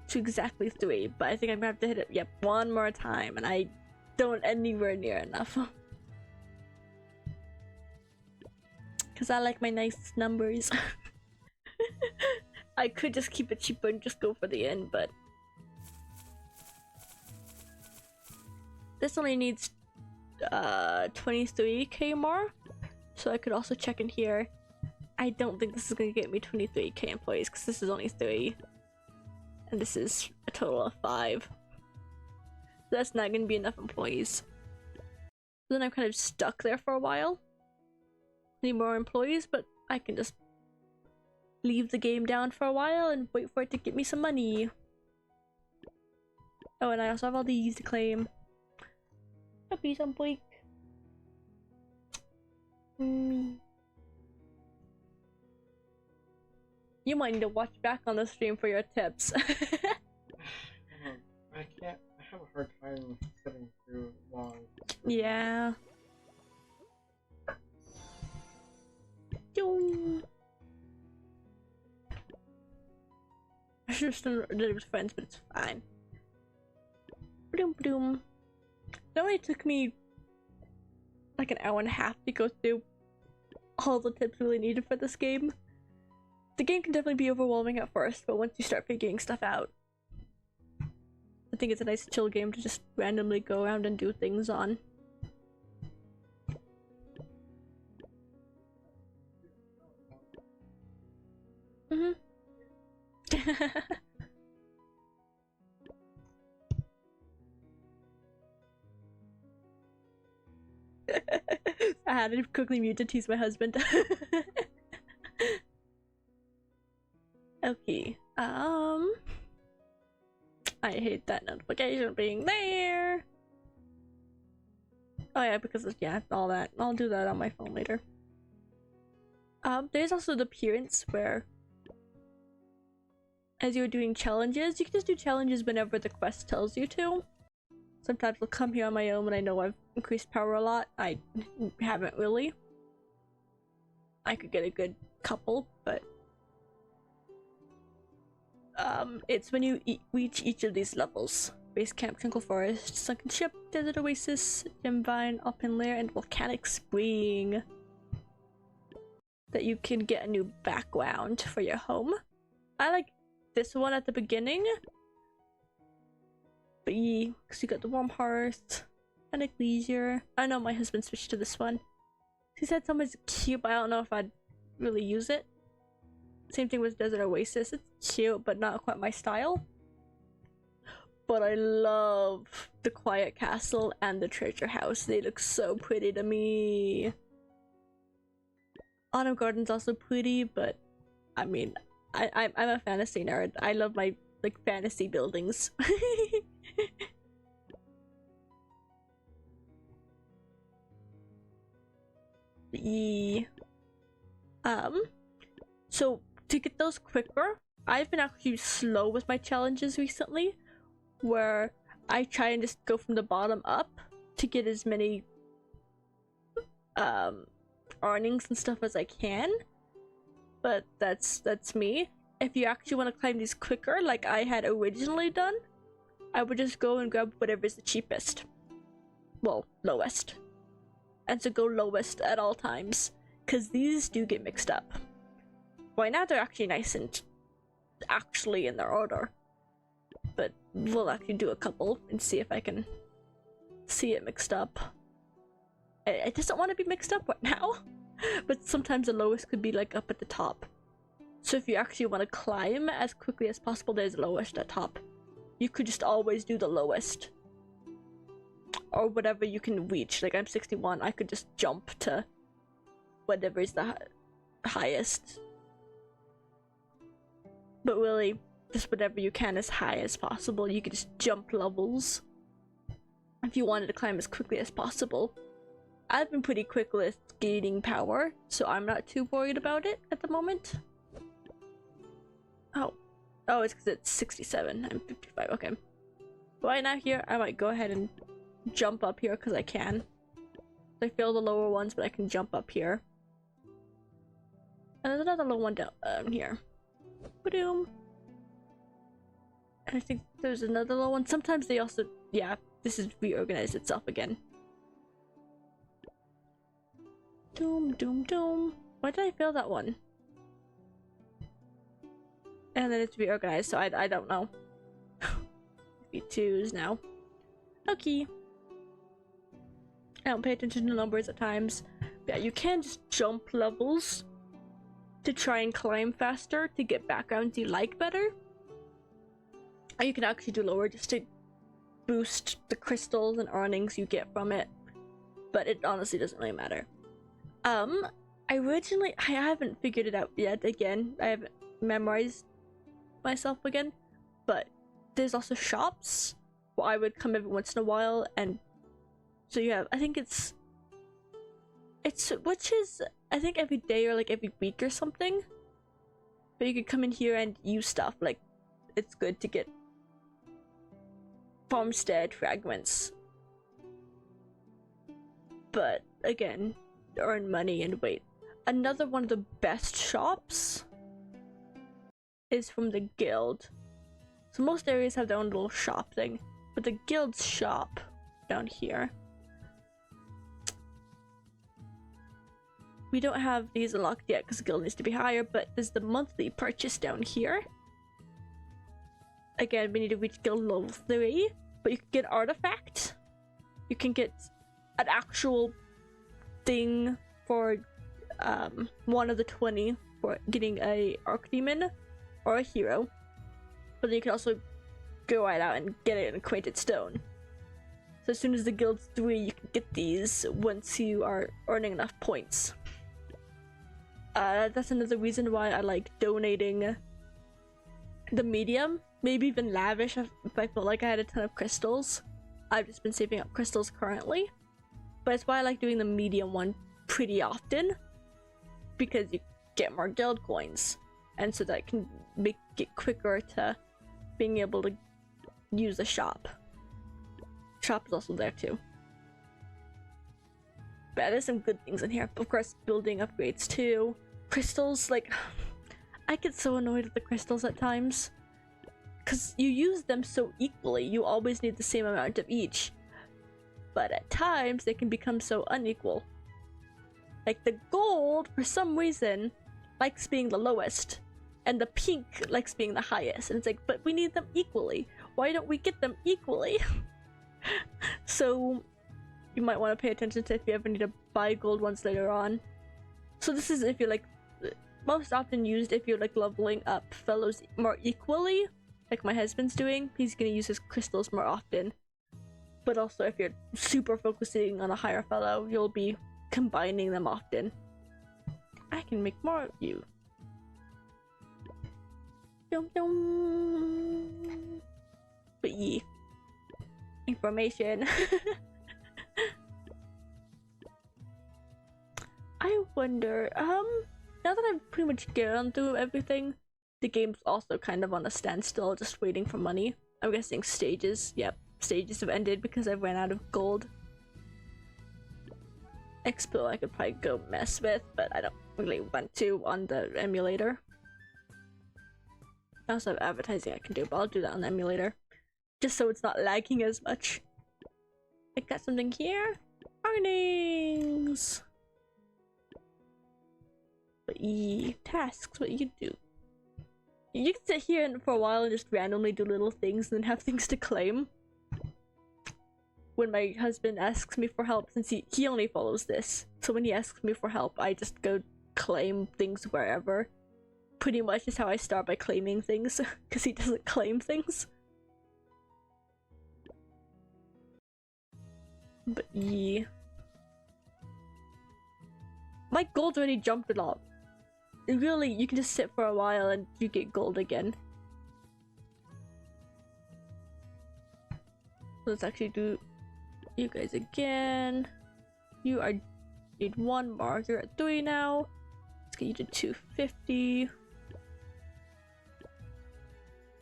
to exactly 3, but I think I'm gonna have to hit it, one more time, and I don't anywhere near enough. Because I like my nice numbers. I could just keep it cheaper and just go for the inn, but this only needs 23k more, so I could also check in here. I don't think this is gonna get me 23k employees because this is only 3, and this is a total of 5. So that's not gonna be enough employees. So then I'm kind of stuck there for a while. Need more employees, but I can just leave the game down for a while and wait for it to get me some money. Oh, and I also have all these to claim. Happy some break. You might need to watch back on the stream for your tips. I can't. I have a hard time sitting through long. Yeah. just did it with friends, but it's fine. Boom, boom. It only took me like an hour and a half to go through all the tips really needed for this game. The game can definitely be overwhelming at first, but once you start figuring stuff out, I think it's a nice chill game to just randomly go around and do things on. Mm-hmm. I had to quickly mute to tease my husband. Okay. I hate that notification being there. Oh yeah, because of, yeah, all that. I'll do that on my phone later. There's also the appearance where as you're doing challenges, you can just do challenges whenever the quest tells you to. Sometimes I'll come here on my own when I know I've increased power a lot. I haven't really. I could get a good couple, but it's when you reach each of these levels. Base Camp, Tranquil Forest, Sunken Ship, Desert Oasis, Gem Vine, Open Lair, and Volcanic Spring. That you can get a new background for your home. I like this one at the beginning. But yeah, because you got the Warm Hearth, and Leisure. I know my husband switched to this one. He said something's cute, but I don't know if I'd really use it. Same thing with Desert Oasis. It's cute, but not quite my style. But I love the Quiet Castle and the Treasure House. They look so pretty to me. Autumn Garden's also pretty, but I mean, I'm a fantasy nerd. I love my like fantasy buildings. Yeah. So to get those quicker, I've been actually slow with my challenges recently, where I try and just go from the bottom up to get as many earnings and stuff as I can. But that's me. If you actually want to climb these quicker, like I had originally done, I would just go and grab whatever's the cheapest. Well, lowest. And so go lowest at all times, because these do get mixed up. Right now they're actually nice and actually in their order. But we'll actually do a couple and see if I can see it mixed up. It doesn't want to be mixed up right now, but sometimes the lowest could be like up at the top. So if you actually want to climb as quickly as possible, there's lowest at top. You could just always do the lowest. Or whatever you can reach. Like I'm 61, I could just jump to whatever is the highest. But really, just whatever you can as high as possible. You could just jump levels if you wanted to climb as quickly as possible. I've been pretty quick with gaining power, so I'm not too worried about it at the moment. Oh, it's because it's 67. I'm 55. Okay. Right now here, I might go ahead and jump up here because I can. I fail the lower ones, but I can jump up here. And there's another low one down here. Ba-doom. And I think there's another low one. Sometimes they also, yeah, this is reorganized itself again. Doom, doom, doom. Why did I fail that one? And then it's reorganized, so I don't know. B2s now. Okay. I don't pay attention to numbers at times. But yeah, you can just jump levels to try and climb faster to get backgrounds you like better. Or you can actually do lower just to boost the crystals and earnings you get from it. But it honestly doesn't really matter. I haven't figured it out yet. Again, I haven't memorized myself again. But there's also shops where I would come every once in a while, and so you have, I think it's which is I think every day or like every week or something. But you could come in here and use stuff. Like it's good to get farmstead fragments. But again, earn money and wait. Another one of the best shops is from the guild. So most areas have their own little shop thing, but the guild's shop down here. We don't have these unlocked yet because the guild needs to be higher, but there's the monthly purchase down here. Again, we need to reach guild level 3, but you can get artifact. You can get an actual thing for one of the 20 for getting a archdemon or a hero. But then you can also go right out and get it in acquainted stone. So as soon as the guild's 3, you can get these once you are earning enough points. That's another reason why I like donating the medium, maybe even lavish if I felt like I had a ton of crystals. I've just been saving up crystals currently, but it's why I like doing the medium one pretty often, because you get more guild coins, and so that can make it quicker to being able to use the shop. Shop is also there too. But there's some good things in here. Of course, building upgrades too. Crystals, like, I get so annoyed with the crystals at times. Because you use them so equally, you always need the same amount of each. But at times, they can become so unequal. Like, the gold, for some reason, likes being the lowest. And the pink likes being the highest. And it's like, but we need them equally. Why don't we get them equally? So you might want to pay attention to if you ever need to buy gold ones later on. So this is if you're like most often used if you're like leveling up fellows more equally, like my husband's doing. He's gonna use his crystals more often. But also if you're super focusing on a higher fellow, you'll be combining them often. I can make more of you. Dum dum. But yeah. Information. I wonder, now that I've pretty much gone through everything, the game's also kind of on a standstill, just waiting for money. I'm guessing stages, yep, stages have ended because I've ran out of gold. Expo I could probably go mess with, but I don't really want to on the emulator. I also have advertising I can do, but I'll do that on the emulator. Just so it's not lagging as much. I got something here. Earnings! But tasks, what you do. You can sit here for a while and just randomly do little things and then have things to claim. When my husband asks me for help, since he only follows this, so when he asks me for help, I just go claim things wherever. Pretty much is how I start, by claiming things, because he doesn't claim things. But yeah. My gold's already jumped a lot. Really, you can just sit for a while and you get gold again. Let's actually do you guys again. You are need 1 more. You're at 3 now. Let's get you to 250.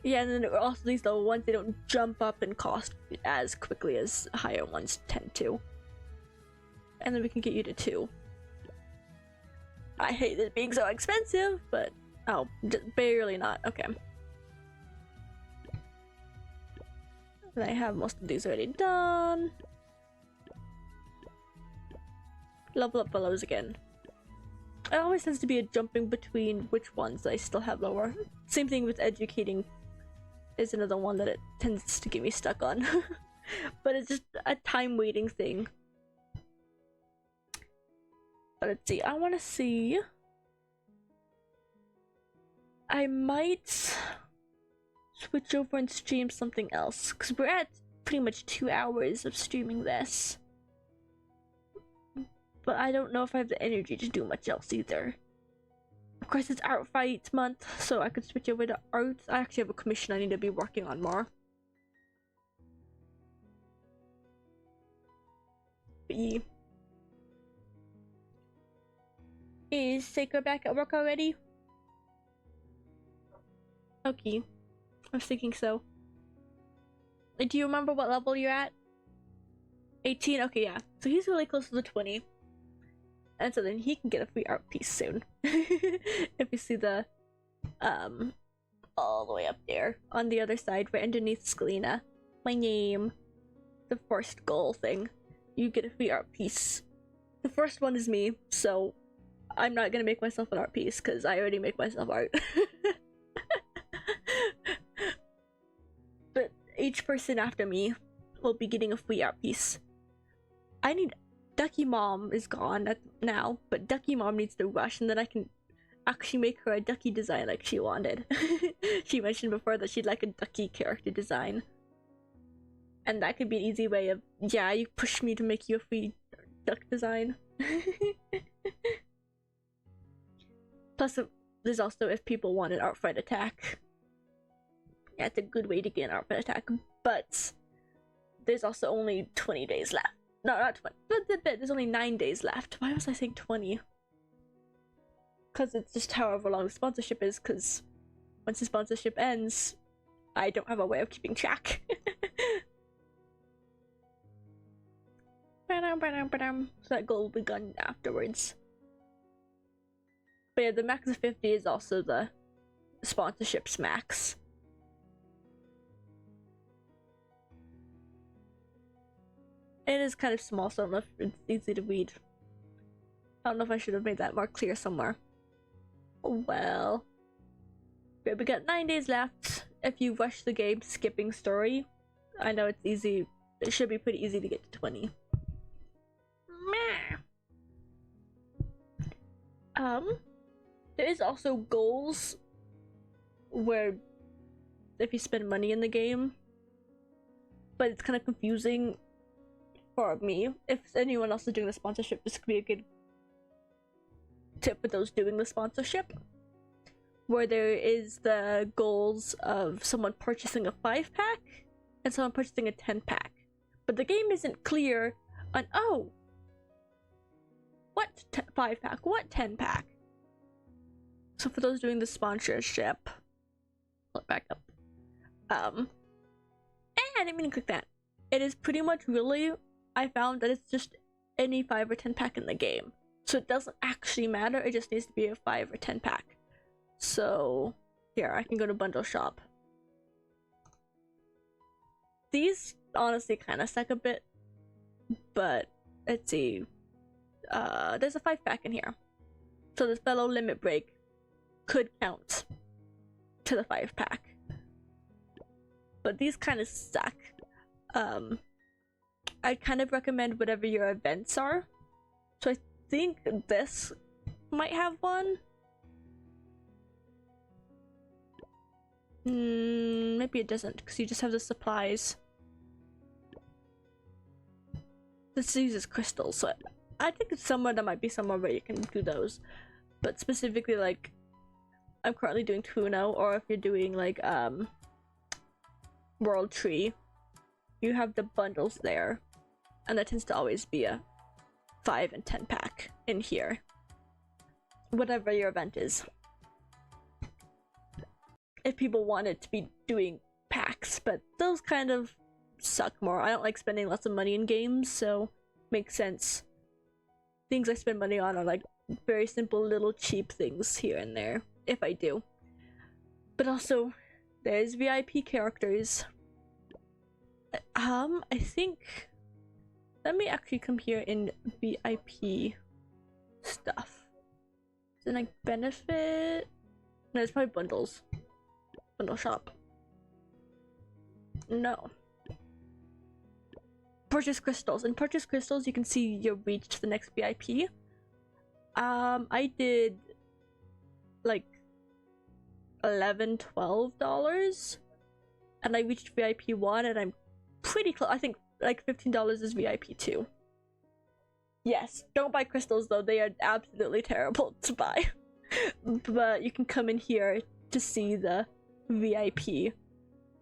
Yeah, and then also these lower ones, they don't jump up in cost as quickly as higher ones tend to. And then we can get you to 2. I hate it being so expensive, but oh, barely not. Okay. And I have most of these already done. Level up fellows again. It always tends to be a jumping between which ones I still have lower. Same thing with educating is another one that it tends to get me stuck on. But it's just a time waiting thing. But let's see, I want to see. I might switch over and stream something else, because we're at pretty much 2 hours of streaming this. But I don't know if I have the energy to do much else either. Of course, it's Art Fight month, so I could switch over to art. I actually have a commission I need to be working on more. But yeah. Is Seiko back at work already? Okay. I was thinking so. Do you remember what level you're at? 18? Okay, yeah. So he's really close to the 20. And so then he can get a free art piece soon. If you see the all the way up there on the other side, right underneath Skelina. My name, the first goal thing. You get a free art piece. The first one is me, so I'm not gonna make myself an art piece because I already make myself art. But each person after me will be getting a free art piece. I need Ducky Mom is gone now, but Ducky Mom needs to rush, and then I can actually make her a ducky design like she wanted. She mentioned before that she'd like a ducky character design. And that could be an easy way of, yeah, you push me to make you a free duck design. Plus, there's also if people want an art fight attack. Yeah, it's a good way to get an art fight attack, but there's also only 20 days left. No, not 20, but there's only 9 days left. Why was I saying 20? Because it's just however long the sponsorship is, because once the sponsorship ends, I don't have a way of keeping track. So that goal will be gone afterwards. But yeah, the max of 50 is also the sponsorship's max. It is kind of small, so I don't know if it's easy to read. I don't know if I should have made that more clear somewhere. Well, we got 9 days left. If you rush the game skipping story, I know it's easy. It should be pretty easy to get to 20. Meh. There is also goals where if you spend money in the game, but it's kind of confusing for me. If anyone else is doing the sponsorship, this could be a good tip for those doing the sponsorship, where there is the goals of someone purchasing a 5-pack and someone purchasing a 10-pack, but the game isn't clear on, oh, what 5-pack, what 10-pack. So for those doing the sponsorship, look back up. I didn't mean to click that. It is pretty much really, I found that it's just any 5 or 10-pack in the game. So it doesn't actually matter, it just needs to be a 5 or 10-pack. So here, I can go to bundle shop. These honestly kind of suck a bit, but let's see. There's a 5-pack in here. So this fellow limit break could count to the 5-pack. But these kind of suck. I'd kind of recommend whatever your events are. So I think this might have one. Maybe it doesn't, because you just have the supplies. This uses crystals, so I think it's somewhere that might be somewhere where you can do those. But specifically, like, I'm currently doing Tuno, or if you're doing like World Tree, you have the bundles there, and that tends to always be a 5 and 10-pack in here. Whatever your event is. If people wanted to be doing packs, but those kind of suck more. I don't like spending lots of money in games, so makes sense. Things I spend money on are like very simple little cheap things here and there, if I do. But also, there's VIP characters. I think, let me actually come here in VIP stuff. Then like benefit, no, it's probably bundles. Bundle shop. No. Purchase crystals. In purchase crystals, you can see your reach to the next VIP. I did like $11-12, and I reached VIP 1, and I'm pretty close. I think like $15 is VIP 2. Yes, don't buy crystals though, they are absolutely terrible to buy. But you can come in here to see the VIP.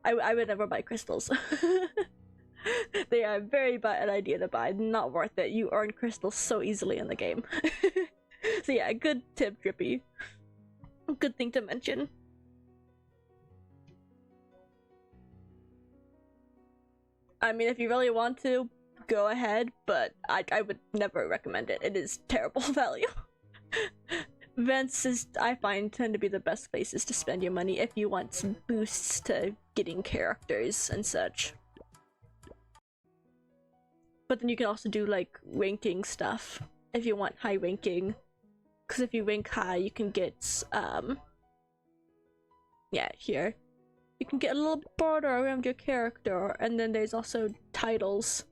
I would never buy crystals. They are a very bad idea to buy, not worth it. You earn crystals so easily in the game. So yeah, good tip, Drippy. Good thing to mention. I mean, if you really want to, go ahead, but I would never recommend it. It is terrible value. Vents is, I find, tend to be the best places to spend your money if you want some boosts to getting characters and such. But then you can also do like ranking stuff if you want high ranking. Because if you rank high, you can get, yeah, here. You can get a little border around your character, and then there's also titles.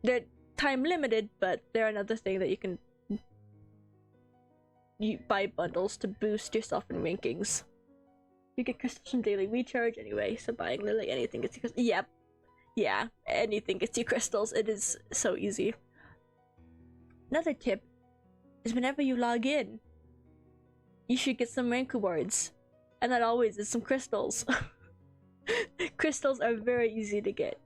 They're time limited, but they're another thing that you buy bundles to boost yourself in rankings. You get crystals from daily recharge anyway, so buying literally anything gets you crystals. Yep. Yeah, anything gets you crystals. It is so easy. Another tip is whenever you log in, you should get some rank rewards. And that always is some crystals. Crystals are very easy to get.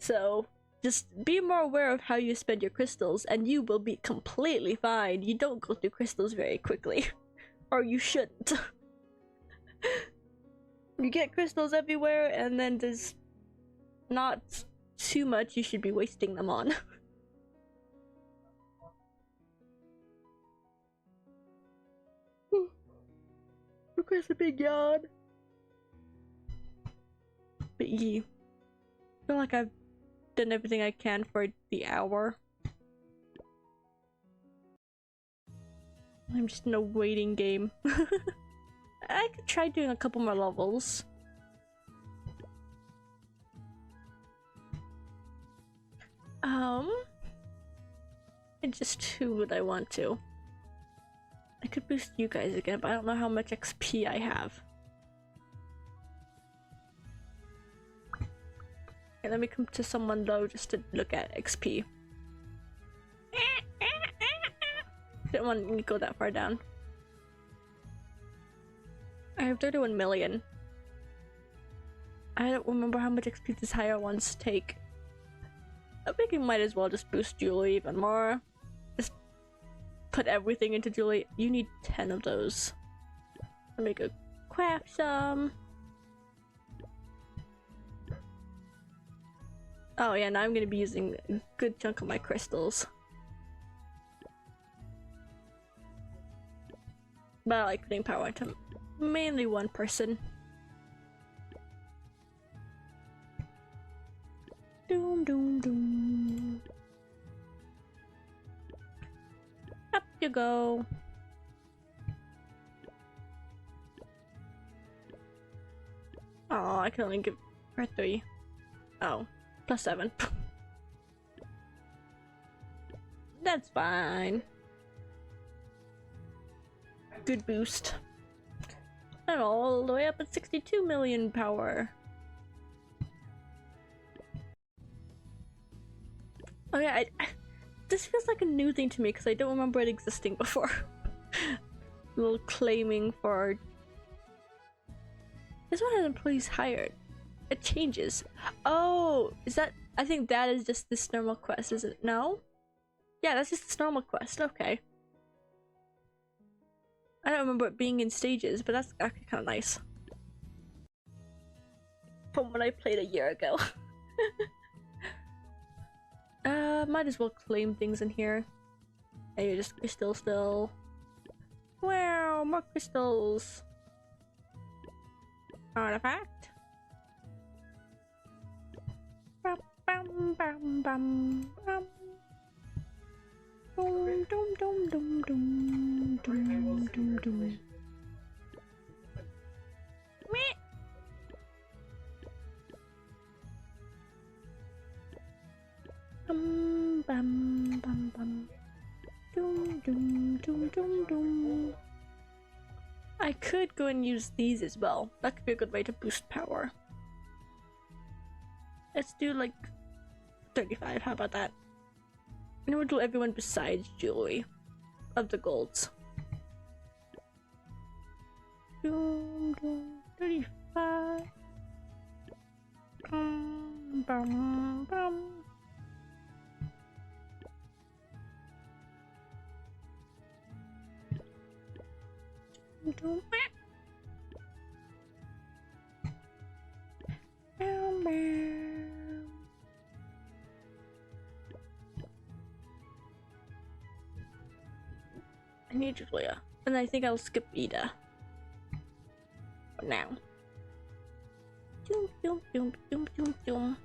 So just be more aware of how you spend your crystals and you will be completely fine. You don't go through crystals very quickly. Or you shouldn't. You get crystals everywhere and then there's not too much you should be wasting them on. Of course, a big yawn. But yeah, I feel like I've done everything I can for the hour. I'm just in a waiting game. I could try doing a couple more levels. And just who would I want to? I could boost you guys again, but I don't know how much XP I have. Okay, let me come to someone low just to look at XP. Didn't want me to go that far down. I have 31 million. I don't remember how much XP these higher ones take. I think you might as well just boost Julie even more. Just put everything into Julie. You need 10 of those. Let me go craft some. Oh yeah, now I'm gonna be using a good chunk of my crystals. But I like putting power into mainly one person. Doom doom doom. Up you go. Oh, I can only give her 3. Oh, +7. That's fine. Good boost. And all the way up at 62 million power. Oh yeah, this feels like a new thing to me because I don't remember it existing before. A little claiming for... This one has employees hired. It changes. Oh, is that... I think that is just this normal quest, is it? No? Yeah, that's just this normal quest, okay. I don't remember it being in stages, but that's actually kind of nice. From when I played a year ago. Might as well claim things in here. And you're just crystal still. Wow, more crystals. Artifact. Bum, bum, bum, bum, bum. Dum, dum, dum, dum, dum, dum, dum, dum. Meh. Bum, bum, bum, bum. Dum, dum, dum, dum, dum. I could go and use these as well. That could be a good way to boost power. Let's do like 35, how about that? And we'll do everyone besides Julie of the golds. 35. Bum, bum. Maybe Julia. And I think I'll skip Ida. For now. Doom, doom, doom, doom, doom, doom.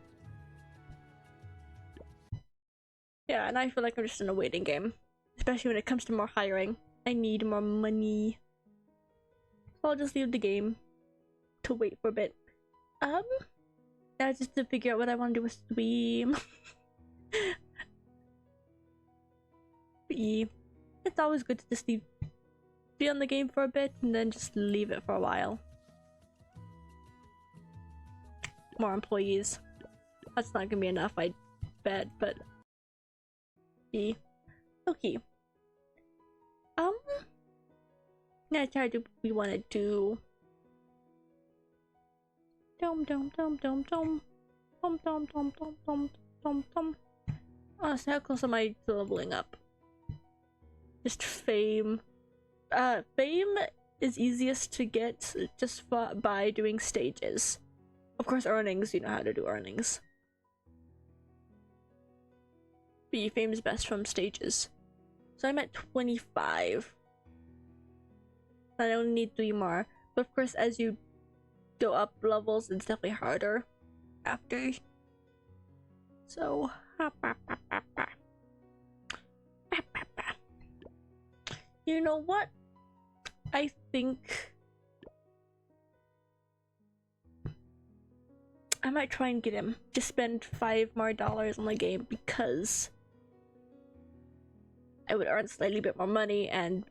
Yeah, and I feel like I'm just in a waiting game. Especially when it comes to more hiring. I need more money. So I'll just leave the game to wait for a bit. That's just to figure out what I want to do with stream. It's always good to just be on the game for a bit and then just leave it for a while. More employees. That's not gonna be enough, I bet, but okay. Now try to we wanna do dum dum dum dum dum dum dum dum dum dum dum dum. Oh, so how close am I to leveling up? Just fame. Fame is easiest to get just by doing stages. Of course, earnings, you know how to do earnings. But fame is best from stages. So I'm at 25. I only need 3 more. But of course, as you go up levels, it's definitely harder after. So, you know what? I think I might try and get him. Just spend $5 more on the game because I would earn slightly bit more money and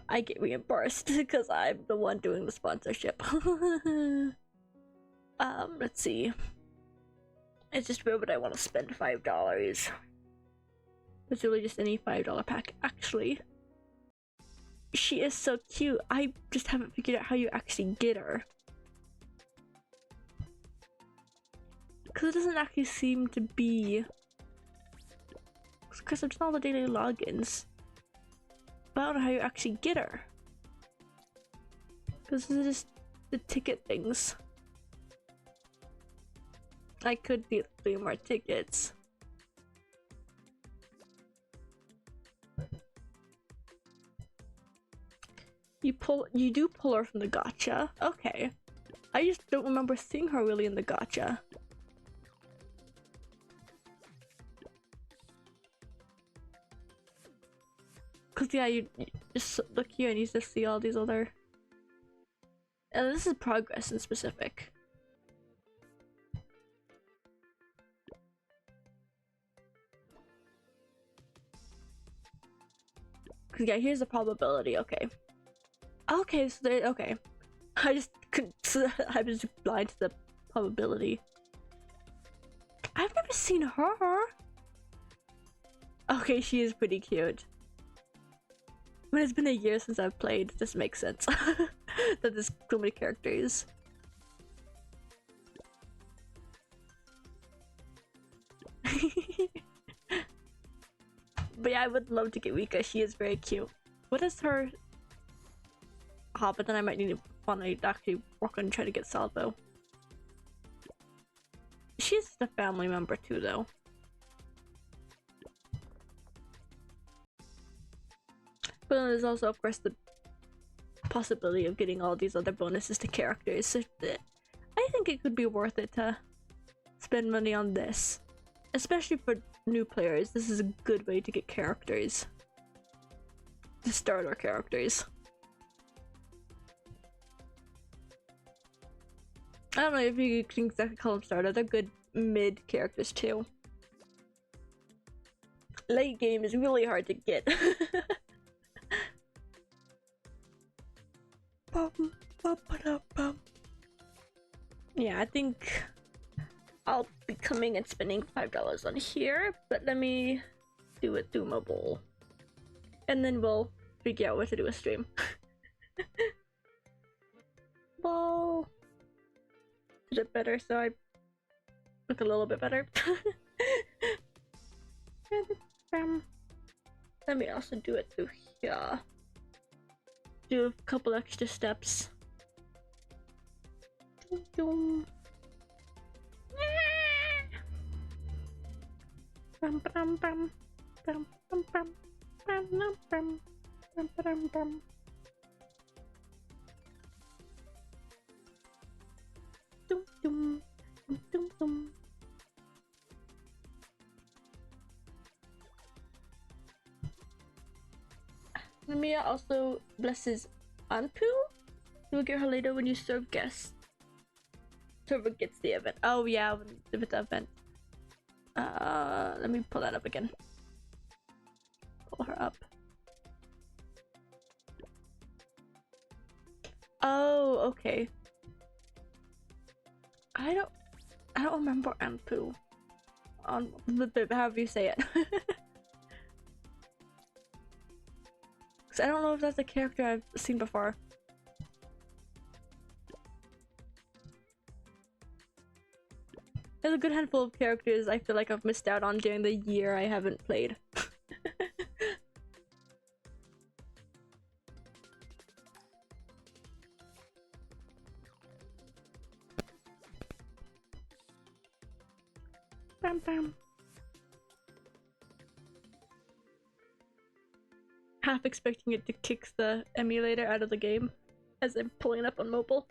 I get reimbursed because I'm the one doing the sponsorship. Let's see. It's just where would I want to spend $5? It's really just any $5 pack. Actually, she is so cute. I just haven't figured out how you actually get her. Because it doesn't actually seem to be. Because I've done all the daily logins. But I don't know how you actually get her. Because this is just the ticket things. I could get 3 more tickets. You do pull her from the gacha. Okay. I just don't remember seeing her really in the gacha. Cause yeah, you just look here and you just see all these other. And this is progress in specific. Cause yeah, here's the probability. Okay. Okay, so there. Okay, I just couldn't. I was blind to the probability. I've never seen her. Okay, she is pretty cute. When it's been a year since I've played, this makes sense. That there's so many characters. But yeah, I would love to get Rika. She is very cute. What is her? Ah, but then I might need to finally actually work on trying to get Salvo. She's a family member too, though. But then there's also, of course, the possibility of getting all these other bonuses to characters. So I think it could be worth it to spend money on this. Especially for new players, this is a good way to get characters. To start our characters. I don't know if you can exactly call them starter, they're good mid characters too. Late game is really hard to get. Yeah, I think I'll be coming and spending $5 on here, but let me do it through mobile. And then we'll figure out what to do with stream. Well, is it better so I look a little bit better? Let me also do it through here. Do a couple extra steps. Bum, ba-dum, bum. Dum, dum, dum, dum, dum. Namiya also blesses Anpu. You will get her later when you serve guests. Server gets the event. Oh yeah, when it's the event. Let me pull that up again. Pull her up. Oh, okay. I don't remember Anpu. On however you say it. Cause I don't know if that's a character I've seen before. There's a good handful of characters I feel like I've missed out on during the year I haven't played. Bam bam. Half expecting it to kick the emulator out of the game as I'm pulling it up on mobile.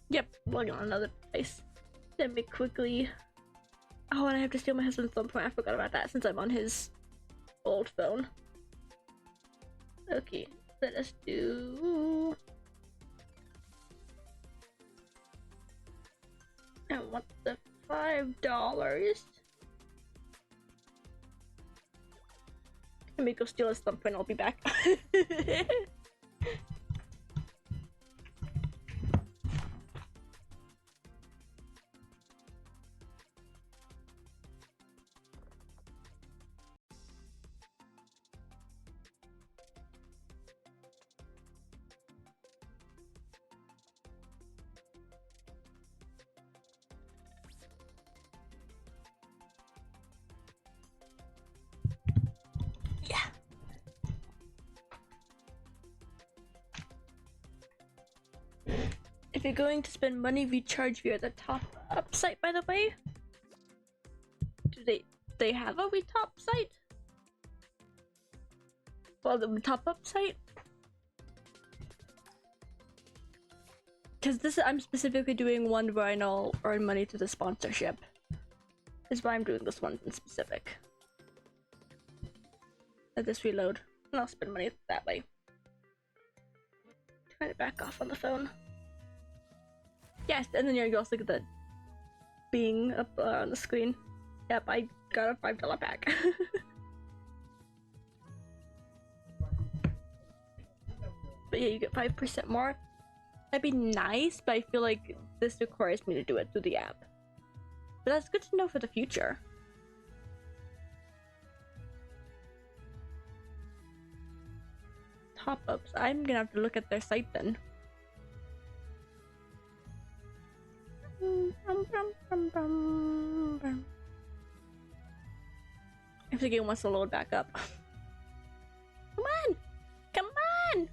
Yep, logging on another device. Let me quickly. Oh, and I have to steal my husband's phone point. I forgot about that since I'm on his old phone. Okay, let us do. I want the $5. Let me go steal his thumbprint. I'll be back. If you're going to spend money, we charge via the top up site, by the way. Do they have a top site? Well, the top up site? Because I'm specifically doing one where I'll earn money through the sponsorship. Is why I'm doing this one in specific. Let this reload, and I'll spend money that way. Turn it back off on the phone. Yes, and then you also get the Bing up on the screen. Yep, I got a $5 pack. But yeah, you get 5% more. That'd be nice, but I feel like this requires me to do it through the app. But that's good to know for the future. Top-ups. I'm gonna have to look at their site then. If the game wants to load back up. Come on! Come on!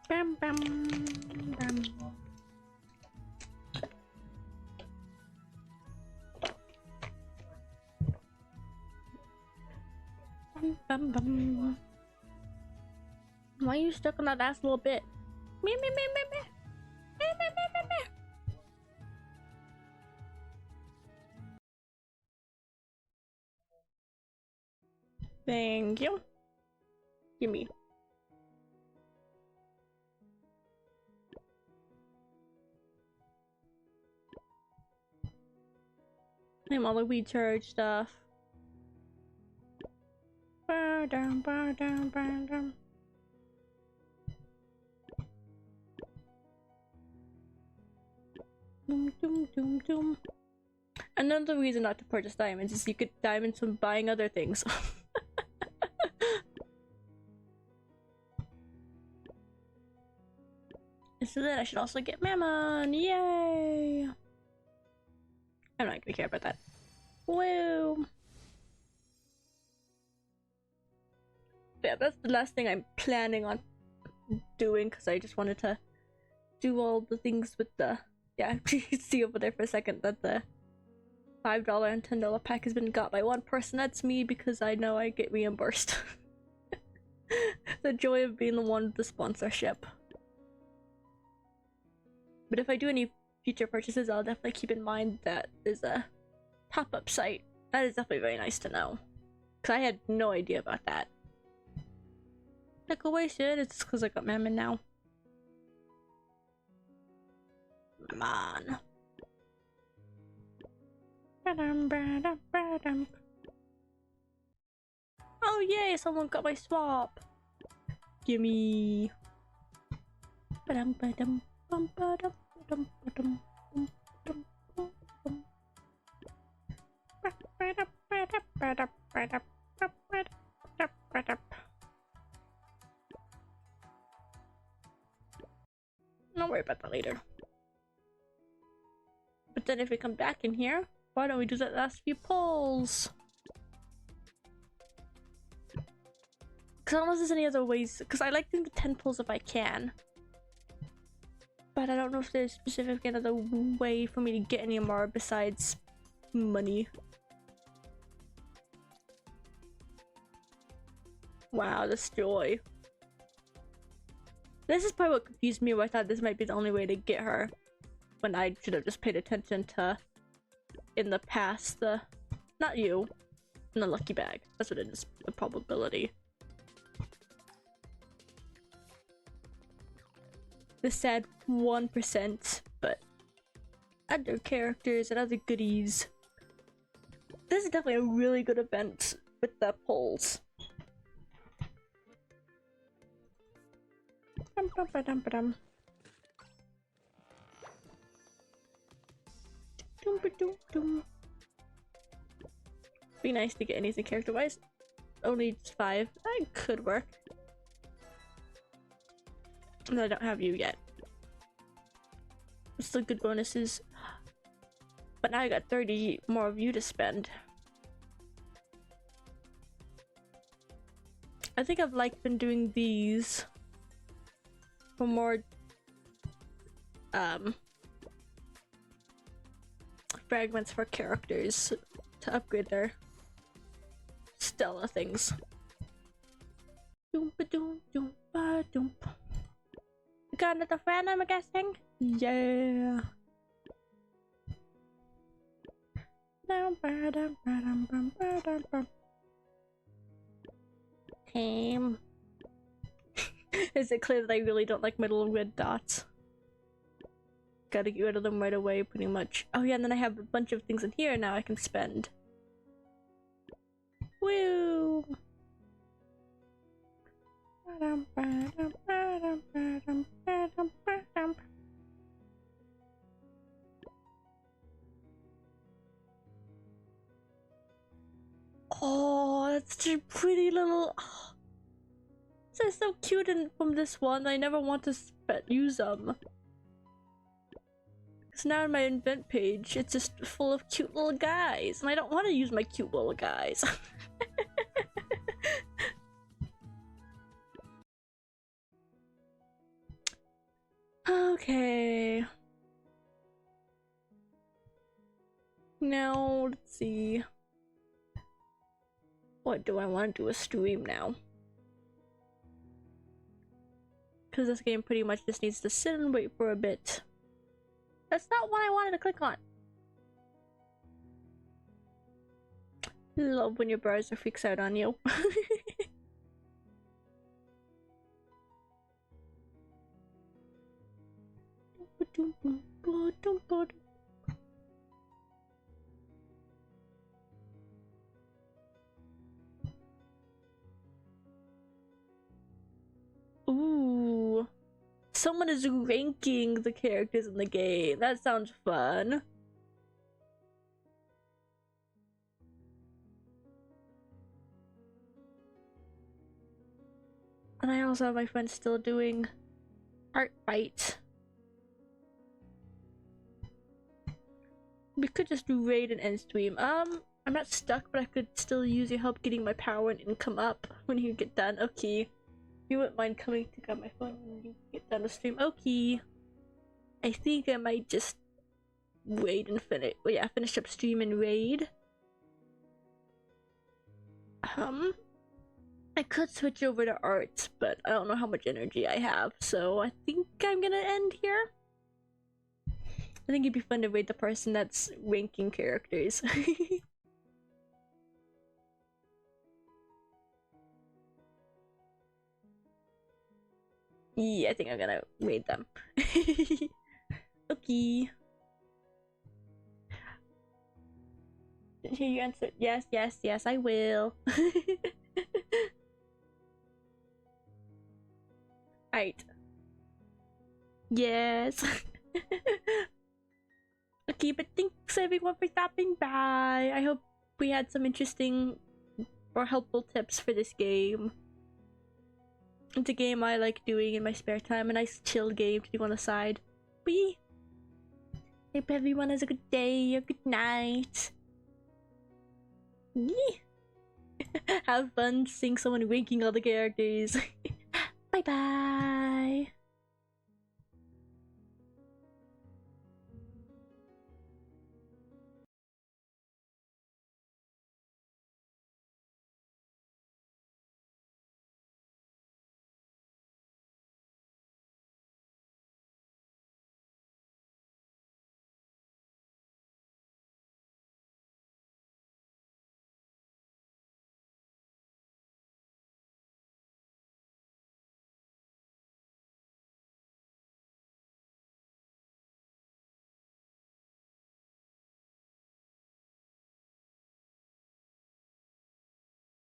Bam bam bam. Bam bam bam. Why are you stuck on that last little bit? Me me me me me. Me me me me me. Thank you. Gimme. I'm all the weed charge stuff. Burn down, burn down, burn down. Doom, doom, doom, doom. Another reason not to purchase diamonds is you get diamonds from buying other things. So then I should also get Mammon! Yay! I'm not gonna care about that. Woo! yeah, that's the last thing I'm planning on doing, because I just wanted to do all the things with the, yeah, you can see over there for a second that the $5 and $10 pack has been got by one person. That's me, because I know I get reimbursed. The joy of being the one with the sponsorship. But if I do any future purchases, I'll definitely keep in mind that there's a pop-up site. That is definitely very nice to know, because I had no idea about that. Like, away shit, it's because I got Mammon now. Mammon. Oh yay, someone got my swap. Gimme. Don't worry about that later. But then if we come back in here, why don't we do that last few pulls? Because unless there's any other ways, because I like doing the 10 pulls if I can. But I don't know if there's specific another way for me to get any more besides money. Wow, this joy. This is probably what confused me, where I thought this might be the only way to get her, when I should have just paid attention to, in the past, the, not you, in the lucky bag. That's what it is, the probability. The sad 1%, but other characters and other goodies. This is definitely a really good event with the polls. Be nice to get anything character-wise. Only 5. That could work. No, I don't have you yet. Still good bonuses. But now I got 30 more of you to spend. I think I've been doing these for more fragments for characters to upgrade their Stella things. Got another friend, I'm guessing? Yeah. Tame. Is it clear that I really don't like my little red dots? Gotta get rid of them right away, pretty much. Oh yeah, and then I have a bunch of things in here now I can spend. Woo! Oh, that's such a pretty little. Oh, they're so cute from this one. I never want to use them. Because now on my invent page, it's just full of cute little guys, and I don't want to use my cute little guys. Okay. Now, let's see. What do I want to do a stream now? Because this game pretty much just needs to sit and wait for a bit. That's not what I wanted to click on. Love when your browser freaks out on you. Ooh. Someone is ranking the characters in the game. That sounds fun. And I also have my friends still doing Art Fight. We could just do raid and end stream. I'm not stuck, but I could still use your help getting my power and income up when you get done. Okay. You wouldn't mind coming to grab my phone when you get done the stream. Okay. I think I might just wait and finish. Well, yeah, finish up stream and raid. I could switch over to arts, but I don't know how much energy I have, so I think I'm gonna end here. I think it'd be fun to raid the person that's ranking characters. Yeah, I think I'm gonna raid them. Okay. Didn't hear you answer. Yes, yes, yes, I will. Alright. Yes. Okay, but thanks everyone for stopping by. I hope we had some interesting or helpful tips for this game. It's a game I like doing in my spare time, a nice chill game to do on the side. Wee! Hope everyone has a good day or good night. Yee! Have fun seeing someone winking all the characters. Bye bye!